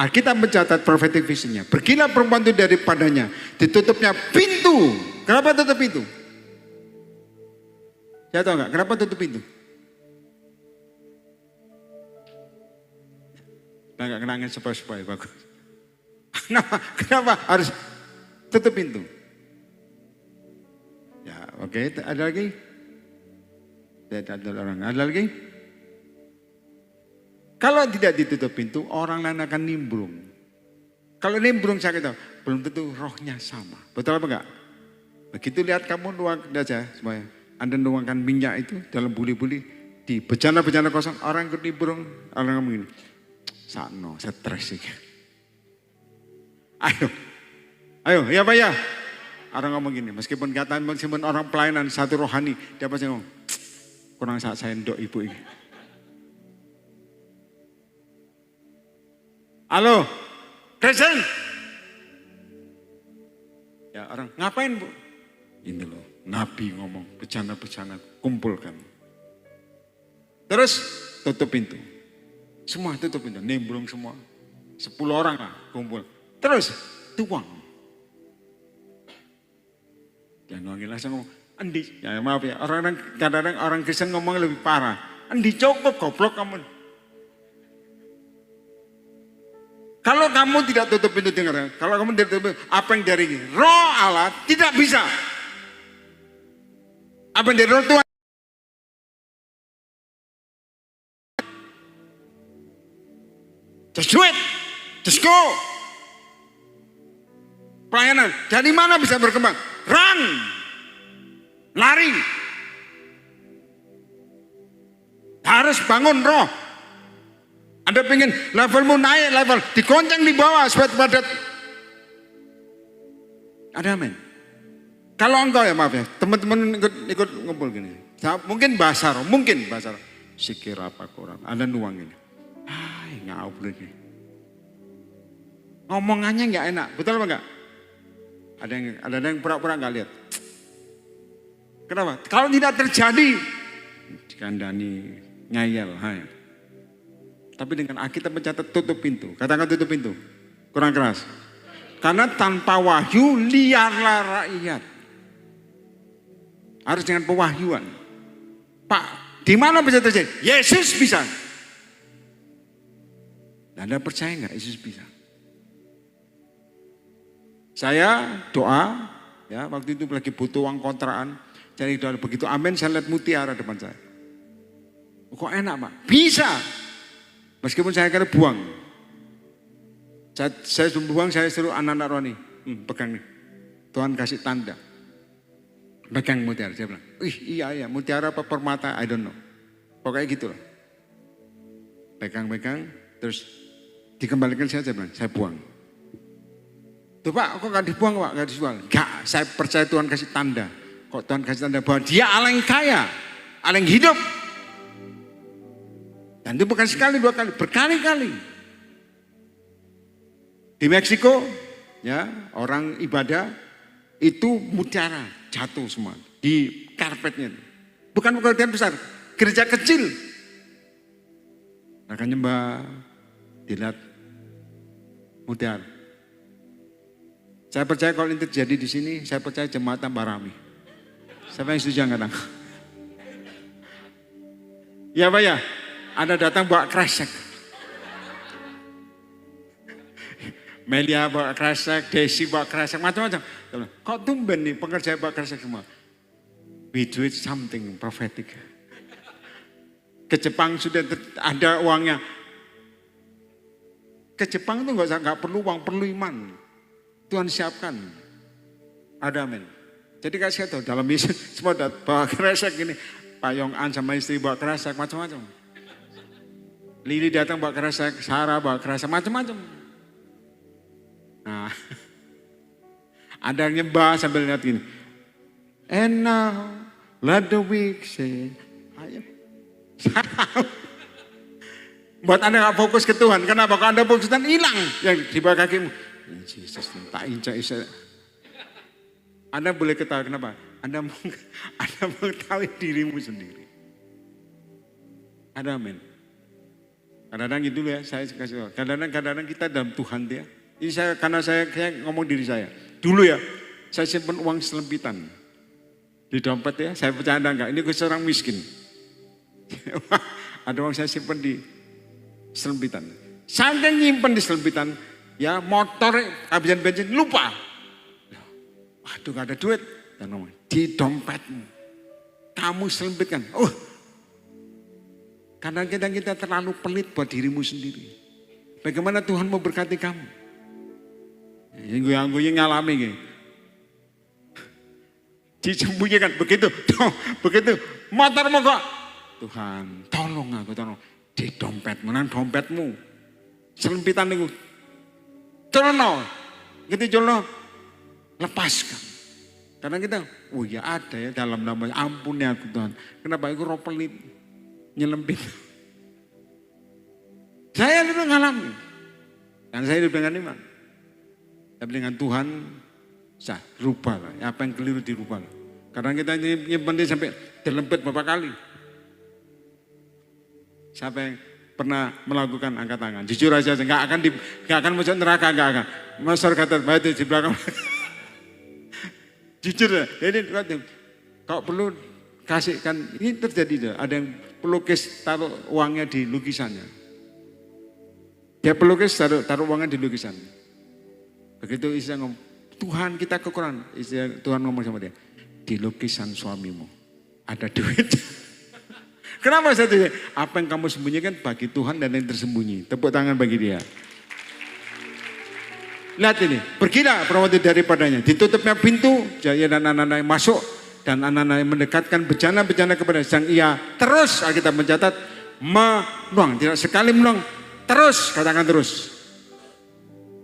Alkitab mencatat prophetic visionnya. Pergilah perempuan itu daripadanya. Ditutupnya pintu Kenapa tutup pintu? Saya tahu nggak? Kenapa tutup pintu? Nggak kenangin supaya bagus. Kenapa harus tutup pintu? Ya, oke. Ada lagi? Tidak ada orang. Ada lagi? Kalau tidak ditutup pintu, orang lain akan nimbrung. Kalau nimbrung saya kata, belum tentu rohnya sama. Betul apa enggak? Begitu lihat kamu nuang aja semuanya. Anda nuangkan minyak itu dalam buli-buli di bejana-bejana kosong, orang ikut nimbrung, orang ngomong gini. Sakno, stres sih. Ayo, ya Pak ya. Orang ngomong gini, meskipun orang pelayanan satu rohani, dia pasti ngomong, kurang saat saya ndok ibu ini. Halo, Kristen. Ya orang, ngapain Bu? Ini loh, Nabi ngomong, bejana-bejana kumpulkan. Terus tutup pintu. Semua tutup pintu, nimbrung semua. 10 orang lah kumpul. Terus tuang. Jangan ngomongin langsung ngomong, Andi, ya maaf ya, kadang-kadang orang Kristen ngomong lebih parah. Andi cukup goblok kamu. Kalau kamu tidak tutup pintu dengar, kalau kamu tidak tutup pintu, apa yang dari Roh Allah tidak bisa. Apa yang dari Roh Tuhan? Just do it, just go. Pelayanan, dari mana bisa berkembang? Run, lari. Harus bangun roh. Anda pengen levelmu naik, level digoncang di bawah supaya padat. Ada amin. Kalau engkau ya maaf ya, teman-teman ikut ngumpul gini. Mungkin bahasa roh, Sikir apa kurang, Anda nuang gini. Ngau lagi. Ngomongannya nggak enak, betul apa enggak? Ada yang pura-pura nggak lihat. Kenapa? Kalau tidak terjadi, dikandani ngayal. Tapi dengan Alkitab mencatat tutup pintu. Katakan tutup pintu. Kurang keras. Karena tanpa wahyu liarlah rakyat. Harus dengan pewahyuan. Pak, di mana bisa terjadi? Yesus bisa. Anda percaya nggak Yesus bisa? Saya doa, ya waktu itu lagi butuh uang kontrakan. Jadi doa begitu amin, saya lihat mutiara depan saya. Kok enak Pak? Bisa. Meskipun saya kira buang. Saya sebelum buang, saya suruh anak-anak rohani. Pegang nih. Tuhan kasih tanda. Pegang mutiara. Saya bilang, iya mutiara apa permata, I don't know. Pokoknya gitu lah. Pegang, terus dikembalikan saya bilang, saya buang. Tuh Pak, kok gak dibuang Pak? Gak dijual. Gak, saya percaya Tuhan kasih tanda. Kok Tuhan kasih tanda bahwa dia Allah yang kaya, Allah yang hidup. Dan itu bukan sekali, 2 kali, berkali-kali. Di Meksiko, ya orang ibadah itu mutiara jatuh semua di karpetnya. Bukan pekerjaan besar, gereja kecil. Akan nyembah, dilihat mutiara. Saya percaya kalau ini terjadi di sini, saya percaya jemaat tambah rame. Siapa yang setuju kadang? Ya Pak ya, Anda datang bawa kresek. Melia bawa kresek, Desi bawa kresek, macam-macam. Kok tumben nih pengerja bawa kresek semua? We do it something prophetic. Ke Jepang sudah ada uangnya. Ke Jepang itu nggak perlu uang, perlu iman. Tuhan siapkan. Ada amin. Jadi kasih tahu dalam misi semua bawa kresek gini. Pak Yong An sama istri bawa kresek macam-macam. Lili datang bawa kresek, Sarah bawa kresek macam-macam. Nah, ada yang nyembah sambil lihat gini. And now let the weak say, ayo. Buat Anda gak fokus ke Tuhan. Kenapa? Kalau Anda fokus ke Tuhan hilang yang di bawah kakimu. Yesus tak inca isa. Anda boleh ketahui kenapa? Anda mengetahui dirimu sendiri. Ada amin. Kadang-kadang gitu ya, saya kasih tahu. Kadang-kadang kita dalam Tuhan dia. Ini karena saya ngomong diri saya. Dulu ya, saya simpan uang selempitan di dompet ya, saya bercanda enggak, ini gue seorang miskin. Ada uang saya simpan di selempitan. Saking nyimpen di selempitan, ya motor habisan bensin lupa. Waduh gak ada duit. Dan ngomong, di dompetmu. Kamu selempitkan. Karena kita terlalu pelit buat dirimu sendiri. Bagaimana Tuhan mau berkati kamu? Yang gue ngalami gitu. Disembunyikan begitu. Begitu. Motormu kok. Tuhan tolong aku, tolong. Di dompetmu, nang dompetmu. Selempitan itu. Colono. Gitu colono. Lepaskan. Karena kita, oh ya ada ya dalam namanya, ampun ya aku Tuhan. Kenapa aku roh pelit, nyelempit. Saya itu ngalami. Dan saya hidup dengan iman. Tapi dengan Tuhan, saya rubah lah. Apa yang keliru dirubah lah. Karena kita nyimpen dia sampai dilempit beberapa kali. Siapa yang pernah melakukan angkat tangan? Jujur aja, nggak akan masuk neraka, nggak akan. Masyarakat terbaik di belakang. Jujur ya, jadi kalau perlu kasihkan, ini terjadi ada yang pelukis taruh uangnya di lukisannya. Dia pelukis taruh uangnya di lukisan. Begitu istri ngomong, Tuhan kita kekurangan. Tuhan ngomong sama dia, di lukisan suamimu ada duit. Kenapa saya tuh? Apa yang kamu sembunyikan bagi Tuhan dan yang tersembunyi. Tepuk tangan bagi dia. Lihat ini, pergilah perwati daripadanya. Ditutupnya pintu, Jaya dan anak-anak yang masuk. Dan anak-anak yang mendekatkan bejana-bejana kepada sang ia. Terus, kita mencatat, menuang. Tidak sekali menuang, terus, katakan terus.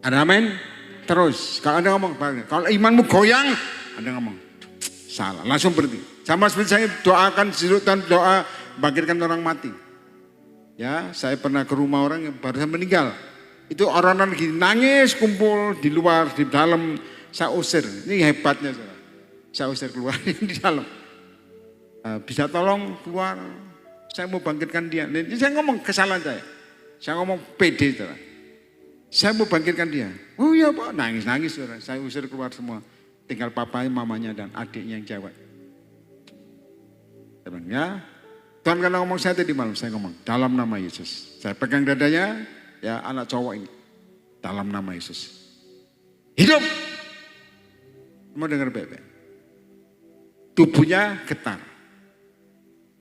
Ada amin? Terus. Kalau ada ngomong, kalau imanmu goyang, ada ngomong, salah, langsung berhenti. Sama seperti saya doakan, sirutan doa, bangkitkan orang mati. Ya, saya pernah ke rumah orang yang baru saja meninggal. Itu orang-orang lagi nangis kumpul di luar, di dalam. Saya usir, ini hebatnya saya usir keluar di dalam. Bisa tolong keluar, saya mau bangkitkan dia. Ini saya ngomong kesalahan saya ngomong pede. Saya mau bangkitkan dia. Oh iya Pak, nangis-nangis. Saya usir keluar semua. Tinggal papanya, mamanya dan adiknya yang jawab. Ya, Tuhan karena ngomong saya tadi malam, saya ngomong dalam nama Yesus. Saya pegang dadanya. Ya anak cowok ini dalam nama Yesus hidup. Mau dengar baik-baik. Tubuhnya getar,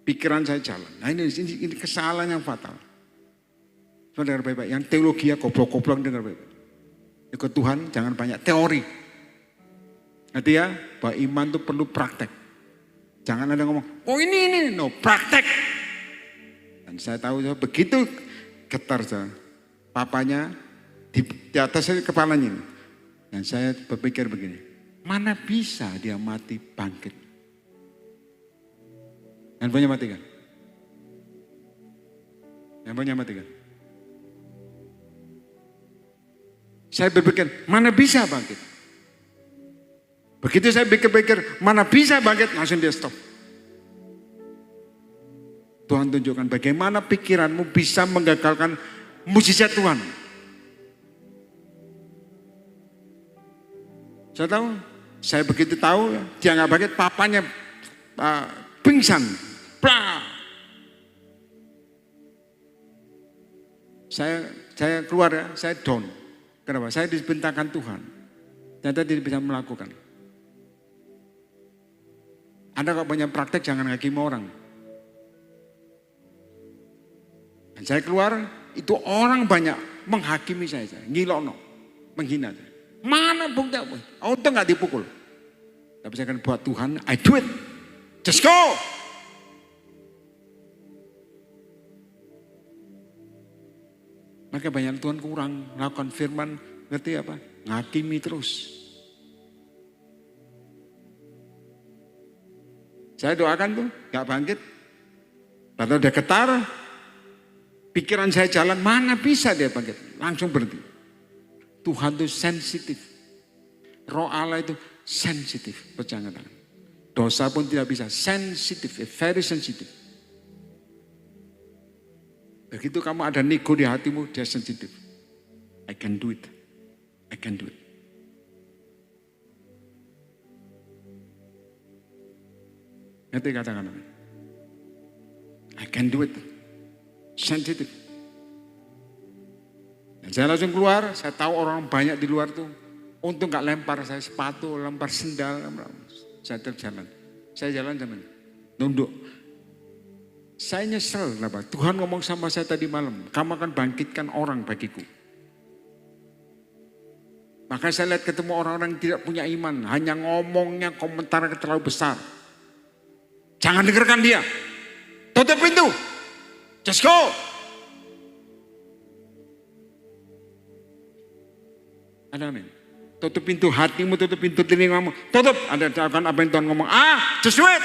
pikiran saya jalan. Nah ini kesalahan yang fatal. Mau dengar baik-baik. Yang teologi ya goblok-goblok, dengar baik-baik. Ikut Tuhan jangan banyak teori. Nanti ya bahwa iman itu perlu praktek. Jangan ada ngomong, oh ini no praktek. Dan saya tahu begitu getar saya. Papanya di atas kepalanya ini. Dan saya berpikir begini, mana bisa dia mati bangkit? Handphonenya matikan. Handphonenya matikan. Saya berpikir, mana bisa bangkit? Begitu saya pikir-pikir, mana bisa bangkit? Langsung dia stop. Tuhan tunjukkan bagaimana pikiranmu bisa menggagalkan mujizat Tuhan. Saya tahu, saya begitu tahu dia nggak bangkit, papanya pingsan. Blah. Saya keluar ya, saya down. Kenapa? Saya dibentangkan Tuhan. Ternyata tidak bisa melakukan. Anda kalau banyak praktek jangan ngakimi orang. Dan saya keluar, itu orang banyak menghakimi saya ngilokno, menghina saya. Mana bukti apa? Untung nggak dipukul. Tapi saya akan buat Tuhan, I do it. Just go. Maka banyak Tuhan kurang melakukan firman, ngerti apa? Ngakimi terus. Saya doakan tuh, nggak bangkit. Lalu udah getar. Pikiran saya jalan, mana bisa dia bangkit? Langsung berhenti. Tuhan itu sensitif. Roh Allah itu sensitif. Pejangan tangan. Dosa pun tidak bisa. Sensitif, very sensitif. Begitu kamu ada nego di hatimu, dia sensitif. I can do it. I can do it. Ngerti katakan amin. I can do it. Sensitive. Dan saya langsung keluar, saya tahu orang banyak di luar tuh. Untung gak lempar saya sepatu, lempar sendal. Saya terjalan. Saya jalan. Nunduk. Saya nyesel kenapa? Tuhan ngomong sama saya tadi malam, kamu akan bangkitkan orang bagiku. Maka saya lihat ketemu orang-orang yang tidak punya iman, hanya ngomongnya komentar terlalu besar. Jangan dengarkan dia. Tutup pintu. Just go. Ada amin. Tutup pintu hatimu, tutup pintu telingamu. Tutup. Ada akan apa yang Tuhan ngomong. Just do it.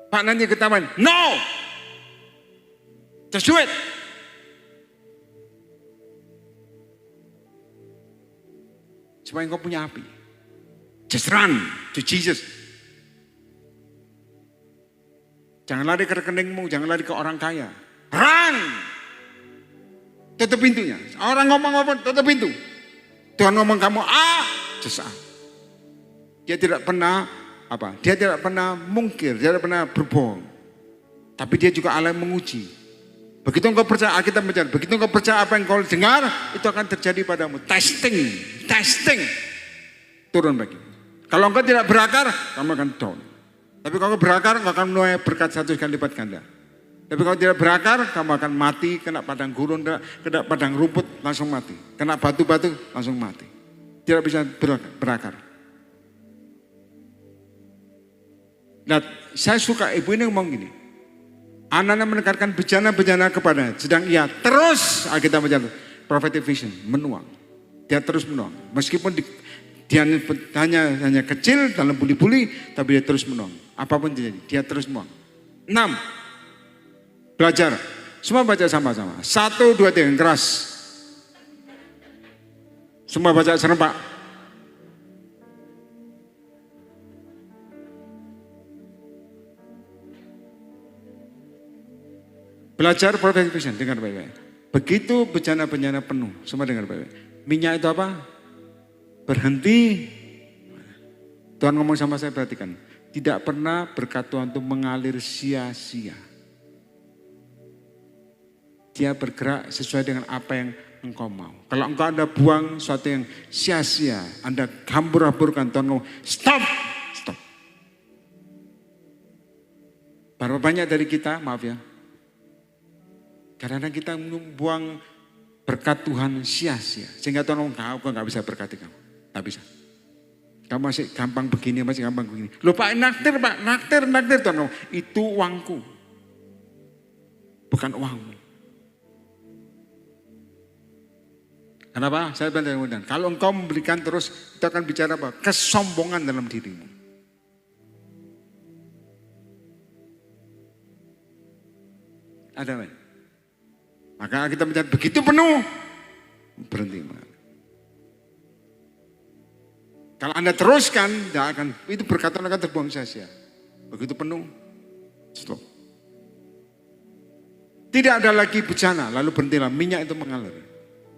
Pak nanti ketahuan. No. Just do it. Supaya engkau punya api. Just run to Jesus. Jangan lari ke rekeningmu, jangan lari ke orang kaya. Run. Tutup pintunya. Orang ngomong apa? Tutup pintu. Tuhan ngomong kamu just Dia tidak pernah Dia tidak pernah mungkir, dia tidak pernah berbohong. Tapi dia juga Allah yang menguji. Begitu engkau percaya, Alkitab mencatat, begitu engkau percaya apa yang kau dengar, itu akan terjadi padamu. Testing. Turun bagi. Kalau engkau tidak berakar, kamu akan down. Tapi kalau engkau berakar, engkau akan menuai berkat 100 kali lipat ganda. Tapi kalau tidak berakar, kamu akan mati, kena padang gurun, kena padang rumput, langsung mati. Kena batu-batu, langsung mati. Tidak bisa berakar. Nah, saya suka ibu ini ngomong gini. Anak-anak menekankan bejana-bejana kepadanya. Sedang ia terus, kita mencatat, prophetic vision, menuang. Dia terus menuang. Meskipun dia hanya kecil dalam buli-buli, tapi dia terus menuang. Apapun terjadi, dia terus menuang. 6. Belajar. Semua baca sama-sama. 1, 2, 3, keras. Semua baca serempak. Belajar prophetic vision, dengar baik-baik. Begitu bejana-bejana penuh, semua dengar baik-baik. Minyak itu apa? Berhenti. Tuhan ngomong sama saya, perhatikan. Tidak pernah berkat Tuhan itu mengalir sia-sia. Dia bergerak sesuai dengan apa yang engkau mau. Kalau engkau ada buang sesuatu yang sia-sia, Anda hambur-hamburkan, Tuhan ngomong, stop. Berapa banyak dari kita, maaf ya, karena kita membuang berkat Tuhan sia-sia. Sehingga Tuhan ngomong, kau gak bisa berkati kamu. Gak bisa. Kamu masih gampang begini, masih gampang begini. Loh Pak, naktir Pak, naktir. Tuhan ngomong, itu uangku. Bukan uangmu. Kenapa? Saya bilang mudah. Kalau engkau memberikan terus, itu akan bicara apa? Kesombongan dalam dirimu. Ada men? Maka kita mencatat begitu penuh, berhenti. Kalau Anda teruskan, itu berkatan akan terbuang sia-sia. Begitu penuh, stop. Tidak ada lagi bencana, lalu berhentilah, minyak itu mengalir.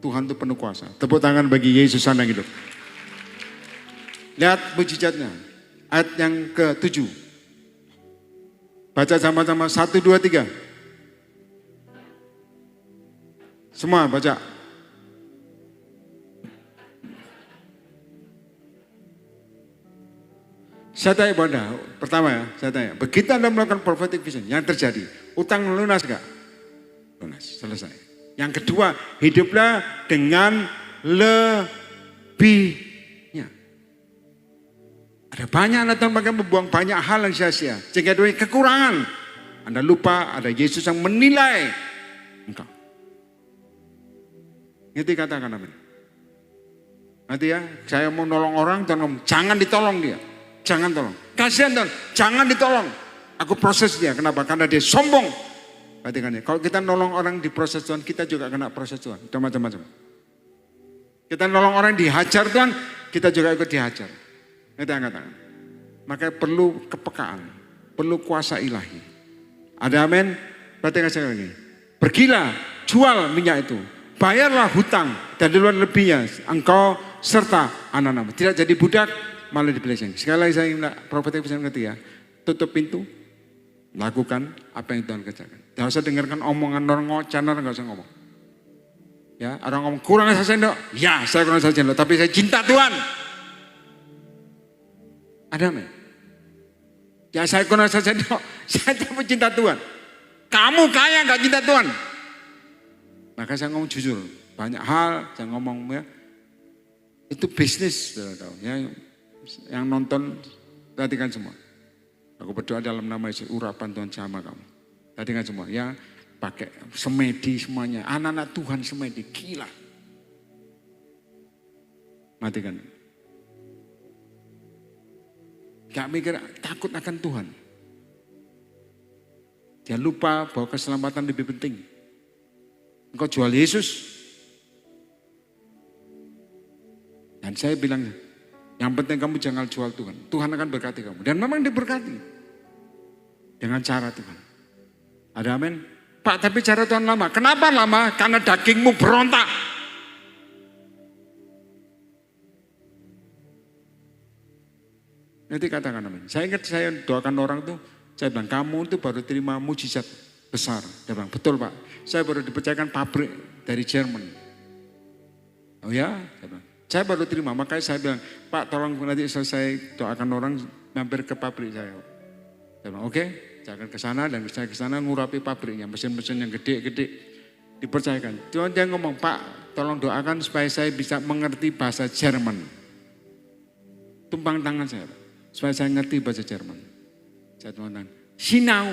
Tuhan itu penuh kuasa. Tepuk tangan bagi Yesus yang hidup. Lihat mujizatnya, ayat yang ke-7. Baca sama-sama, 1, 2, 3. Semua baca. Saya tanya Anda, pertama ya, saya tanya. Begitu Anda melakukan prophetic vision, yang terjadi, utang lunas gak? Lunas, selesai. Yang kedua, hiduplah dengan lebihnya. Ada banyak Anda bahkan membuang banyak hal yang sia-sia. Sehingga ada kekurangan. Anda lupa ada Yesus yang menilai engkau. Ngerti katakan amin. Nanti ya, saya mau nolong orang, Tuhan ngomong, jangan ditolong dia. Jangan tolong. Kasihan Tuhan, jangan ditolong. Aku proses dia, kenapa? Karena dia sombong. Perhatikan ya, kalau kita nolong orang di proses Tuhan, kita juga kena proses Tuhan. Macam-macam. Kita nolong orang dihajar Tuhan, kita juga ikut dihajar. Ngerti katakan. Maka perlu kepekaan, perlu kuasa ilahi. Ada amin? Perhatikan sekali lagi. Pergilah, jual minyak itu. Bayarlah hutang dan di luar lebihnya engkau serta anak-anak. Tidak jadi budak, malah dibeleseng. Sekali lagi saya minta prophetic pesan ketiga, tutup pintu, lakukan apa yang Tuhan kerjakan. Jangan usah dengarkan omongan orang ngocanar, nggak usah ngomong. Ya, orang ngomong kurang asa sendok, ya saya kurang asa sendok, tapi saya cinta Tuhan. Ada men? Ya saya kurang asa sendok, saya tapi cinta Tuhan. Kamu kaya nggak cinta Tuhan? Maka saya ngomong jujur, banyak hal saya ngomong ya, itu bisnis, tahu ya. Yang nonton perhatikan semua. Aku berdoa dalam nama Yesus, urapan Tuhan sama kamu. Perhatikan semua ya. Pakai semedi semuanya. Anak-anak Tuhan semedi. Gila. Matikan. Gak mikir takut akan Tuhan. Jangan lupa bahwa keselamatan lebih penting. Engkau jual Yesus. Dan saya bilang, yang penting kamu jangan jual Tuhan. Tuhan akan berkati kamu. Dan memang diberkati. Dengan cara Tuhan. Ada amin? Pak, tapi cara Tuhan lama. Kenapa lama? Karena dagingmu berontak. Nanti katakan amin. Saya ingat saya doakan orang tuh, saya bilang kamu itu baru terima mujizat besar. Dia bilang betul Pak. Saya baru dipercayakan pabrik dari Jerman. Oh ya? Saya baru terima. Makanya saya bilang Pak tolong nanti selesai doakan orang mampir ke pabrik saya. Saya bilang oke. Saya akan ke sana dan saya ke sana ngurapi pabriknya, mesin-mesin yang gede-gede dipercayakan. Tuhan dia ngomong, Pak, tolong doakan supaya saya bisa mengerti bahasa Jerman. Tumpang tangan saya, supaya saya ngerti bahasa Jerman. Saya tumpang tangan. Sinau.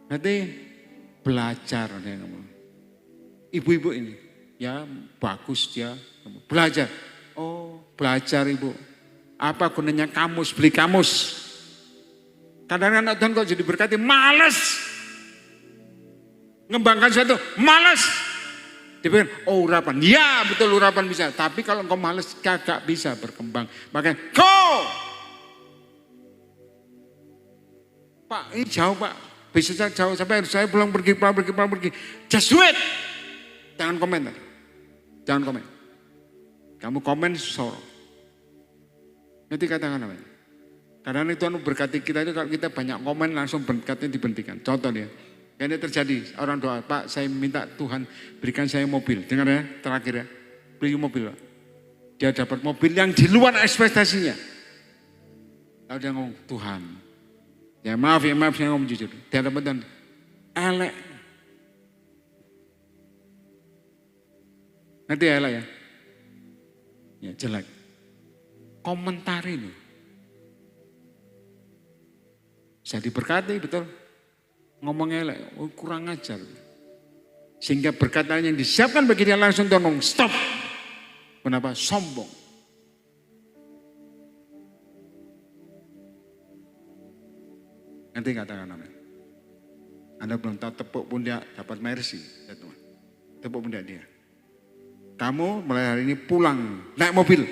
Nanti belajar dia ngomong. Ibu-ibu ini, ya bagus dia belajar. Oh, belajar ibu. Apa gunanya kamus, beli kamus. Kadang-kadang anak Tuhan kok jadi berkati, malas. Ngembangkan sesuatu, malas. Dia bilang, oh urapan. Ya betul urapan bisa. Tapi kalau engkau malas, kagak bisa berkembang. Makanya, go! Pak, ini jauh Pak. Bisa jauh sampai harus saya pulang pergi. Just do it. Jangan komentar. Jangan komen. Kamu komen, sorrow. Nanti katakan apa? Karena Tuhan berkati kita itu kalau kita banyak komen langsung berkatnya dibentikan. Contoh ya, ini terjadi orang doa, Pak saya minta Tuhan berikan saya mobil. Dengar ya, terakhir ya, beli mobil Pak. Dia dapat mobil yang di luar ekspektasinya. Lalu dia ngomong, Tuhan, ya maaf saya ngomong jujur. Dia dapat Tuhan, elek. Nanti elek ya, ya jelek. Komentari loh. Saya diberkati betul. Ngomongnya kurang ajar. Sehingga berkatan yang disiapkan bagi dia langsung tolong stop. Kenapa? Sombong. Nanti katakan amin. Anda belum tahu tepuk pundak dapat mercy. Ya teman. Tepuk pundak dia. Kamu mulai hari ini pulang naik mobil.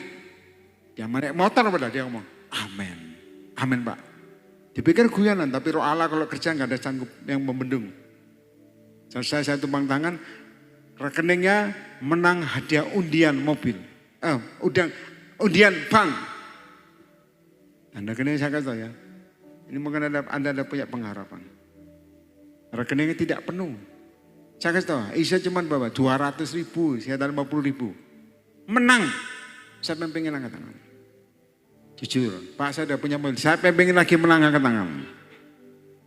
Dia naik motor pada dia ngomong, amin, amin Pak. Dipikir guyonan, tapi roh Allah kalau kerja nggak ada sanggup yang membendung. Selesai saya tumpang tangan, rekeningnya menang hadiah undian mobil, undian bank. Anda rekening saya kata ya, ini mungkin anda ada punya pengharapan. Rekeningnya tidak penuh. Saya kasih tahu, Isa cuma bawa 200.000, saya tahu 50.000, menang. Siapa yang pengen angkat tangan? Jujur, Pak saya udah punya mobil. Siapa yang pengen lagi menang angkat tangan?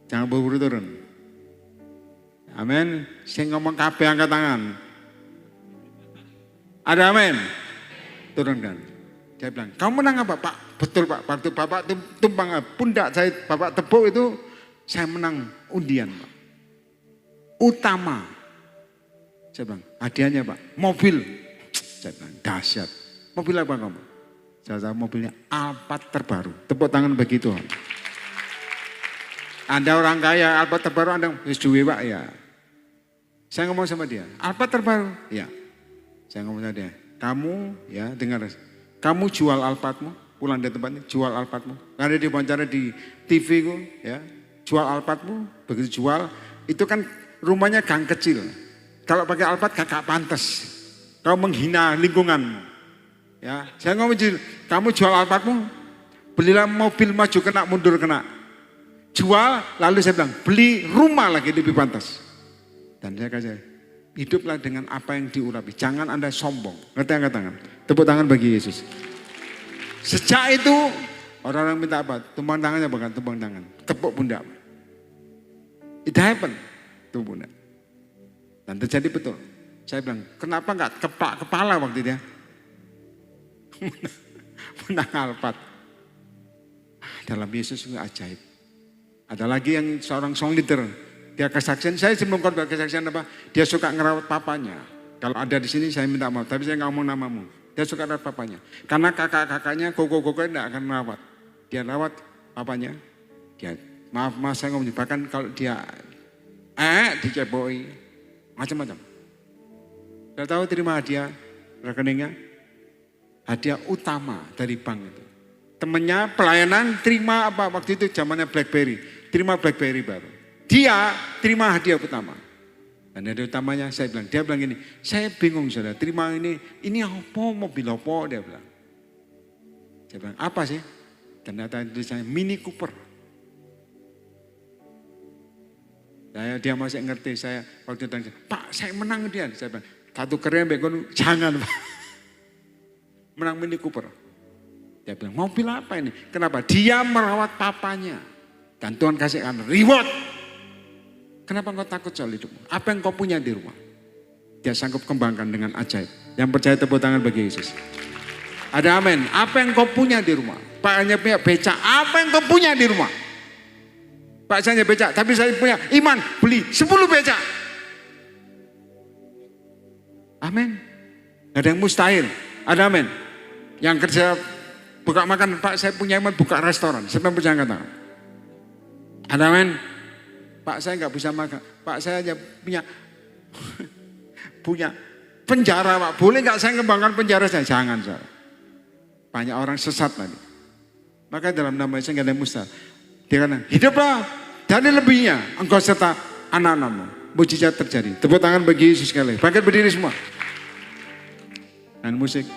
Jangan buru-buru turun. Amin. Saya ngomong kabeh angkat tangan. Ada amin? Turunkan. Dia bilang, kamu menang apa Pak? Betul Pak, waktu Bapak tumpang pundak saya, Bapak tepuk itu, saya menang undian Pak. Utama. Saya bilang, hadiahnya Pak, mobil. Saya bilang, dahsyat. Mobil apa kamu? Saya tahu mobilnya Alphard terbaru. Tepuk tangan bagi Tuhan. Anda orang kaya, Alphard terbaru Anda wis duwe Pak ya. Saya ngomong sama dia, Alphard terbaru? Ya. Saya ngomong sama dia, kamu ya dengar, kamu jual Alphardmu, pulang dari tempatnya, jual Alphardmu. Karena dia wawancara di TV ku, ya, jual Alphardmu, begitu jual, itu kan rumahnya gang kecil. Kalau pakai Alphard gak pantas. Kau menghina lingkunganmu. Ya, saya ngomong, kamu jual Alphardmu, belilah mobil maju kena, mundur kena. Jual, lalu saya bilang, beli rumah lagi lebih pantas. Dan saya kasih, hiduplah dengan apa yang diurapi. Jangan Anda sombong. Ngerti angkat tangan. Tepuk tangan bagi Yesus. Sejak itu, orang-orang minta apa? Tumpang tangannya bukan tumpang tangan. Tepuk pundak. It happen. Tepuk pundak. Dan terjadi betul. Saya bilang, kenapa enggak kepak kepala waktu dia? Menang Alphard. Dalam Yesus itu ajaib. Ada lagi yang seorang song leader. Dia kesaksian, saya sebelum khotbah kesaksian apa? Dia suka ngerawat papanya. Kalau ada di sini saya minta maaf, tapi saya nggak ngomong namamu. Dia suka rawat papanya. Karena kakak-kakaknya, koko-koko tidak akan merawat. Dia rawat papanya. Dia, maaf saya ngomong, bahkan kalau dia diceboi, macam-macam. Saya tahu terima hadiah rekeningnya, hadiah utama dari bank itu. Temennya pelayanan terima apa waktu itu zamannya BlackBerry, terima BlackBerry baru. Dia terima hadiah utama. Dan hadiah utamanya saya bilang, dia bilang gini, saya bingung saudara, terima ini apa, mobil apa, dia bilang. Saya bilang, apa sih? Ternyata tulisannya Mini Cooper. Dia masih ngerti, saya waktu itu, Pak saya menang dia. Saya bilang, satu keren, jangan Pak. Menang Mini Cooper. Dia bilang, mobil apa ini? Kenapa? Dia merawat papanya. Dan Tuhan kasihkan reward. Kenapa engkau takut soal hidupmu? Apa yang kau punya di rumah? Dia sanggup kembangkan dengan ajaib. Yang percaya tepuk tangan bagi Yesus. Ada amin. Apa yang kau punya di rumah? Pak hanya punya becak. Apa yang kau punya di rumah? Pak saya hanya becak. Tapi saya punya iman. Beli 10 becak. Amin. Gak ada yang mustahil. Ada amin. Yang kerja buka makan. Pak saya punya iman buka restoran. Siapa yang percaya kata? Ada amin. Pak saya nggak bisa makan. Pak saya hanya punya penjara Pak. Boleh nggak saya ngembangkan penjara saya? Jangan saya. Banyak orang sesat tadi. Maka dalam nama Yesus nggak ada yang mustahil. Dia kata hiduplah dari lebihnya engkau serta anak-anakmu. Mujizat terjadi. Tepuk tangan bagi Yesus sekali. Bangkit berdiri semua. Dan musik.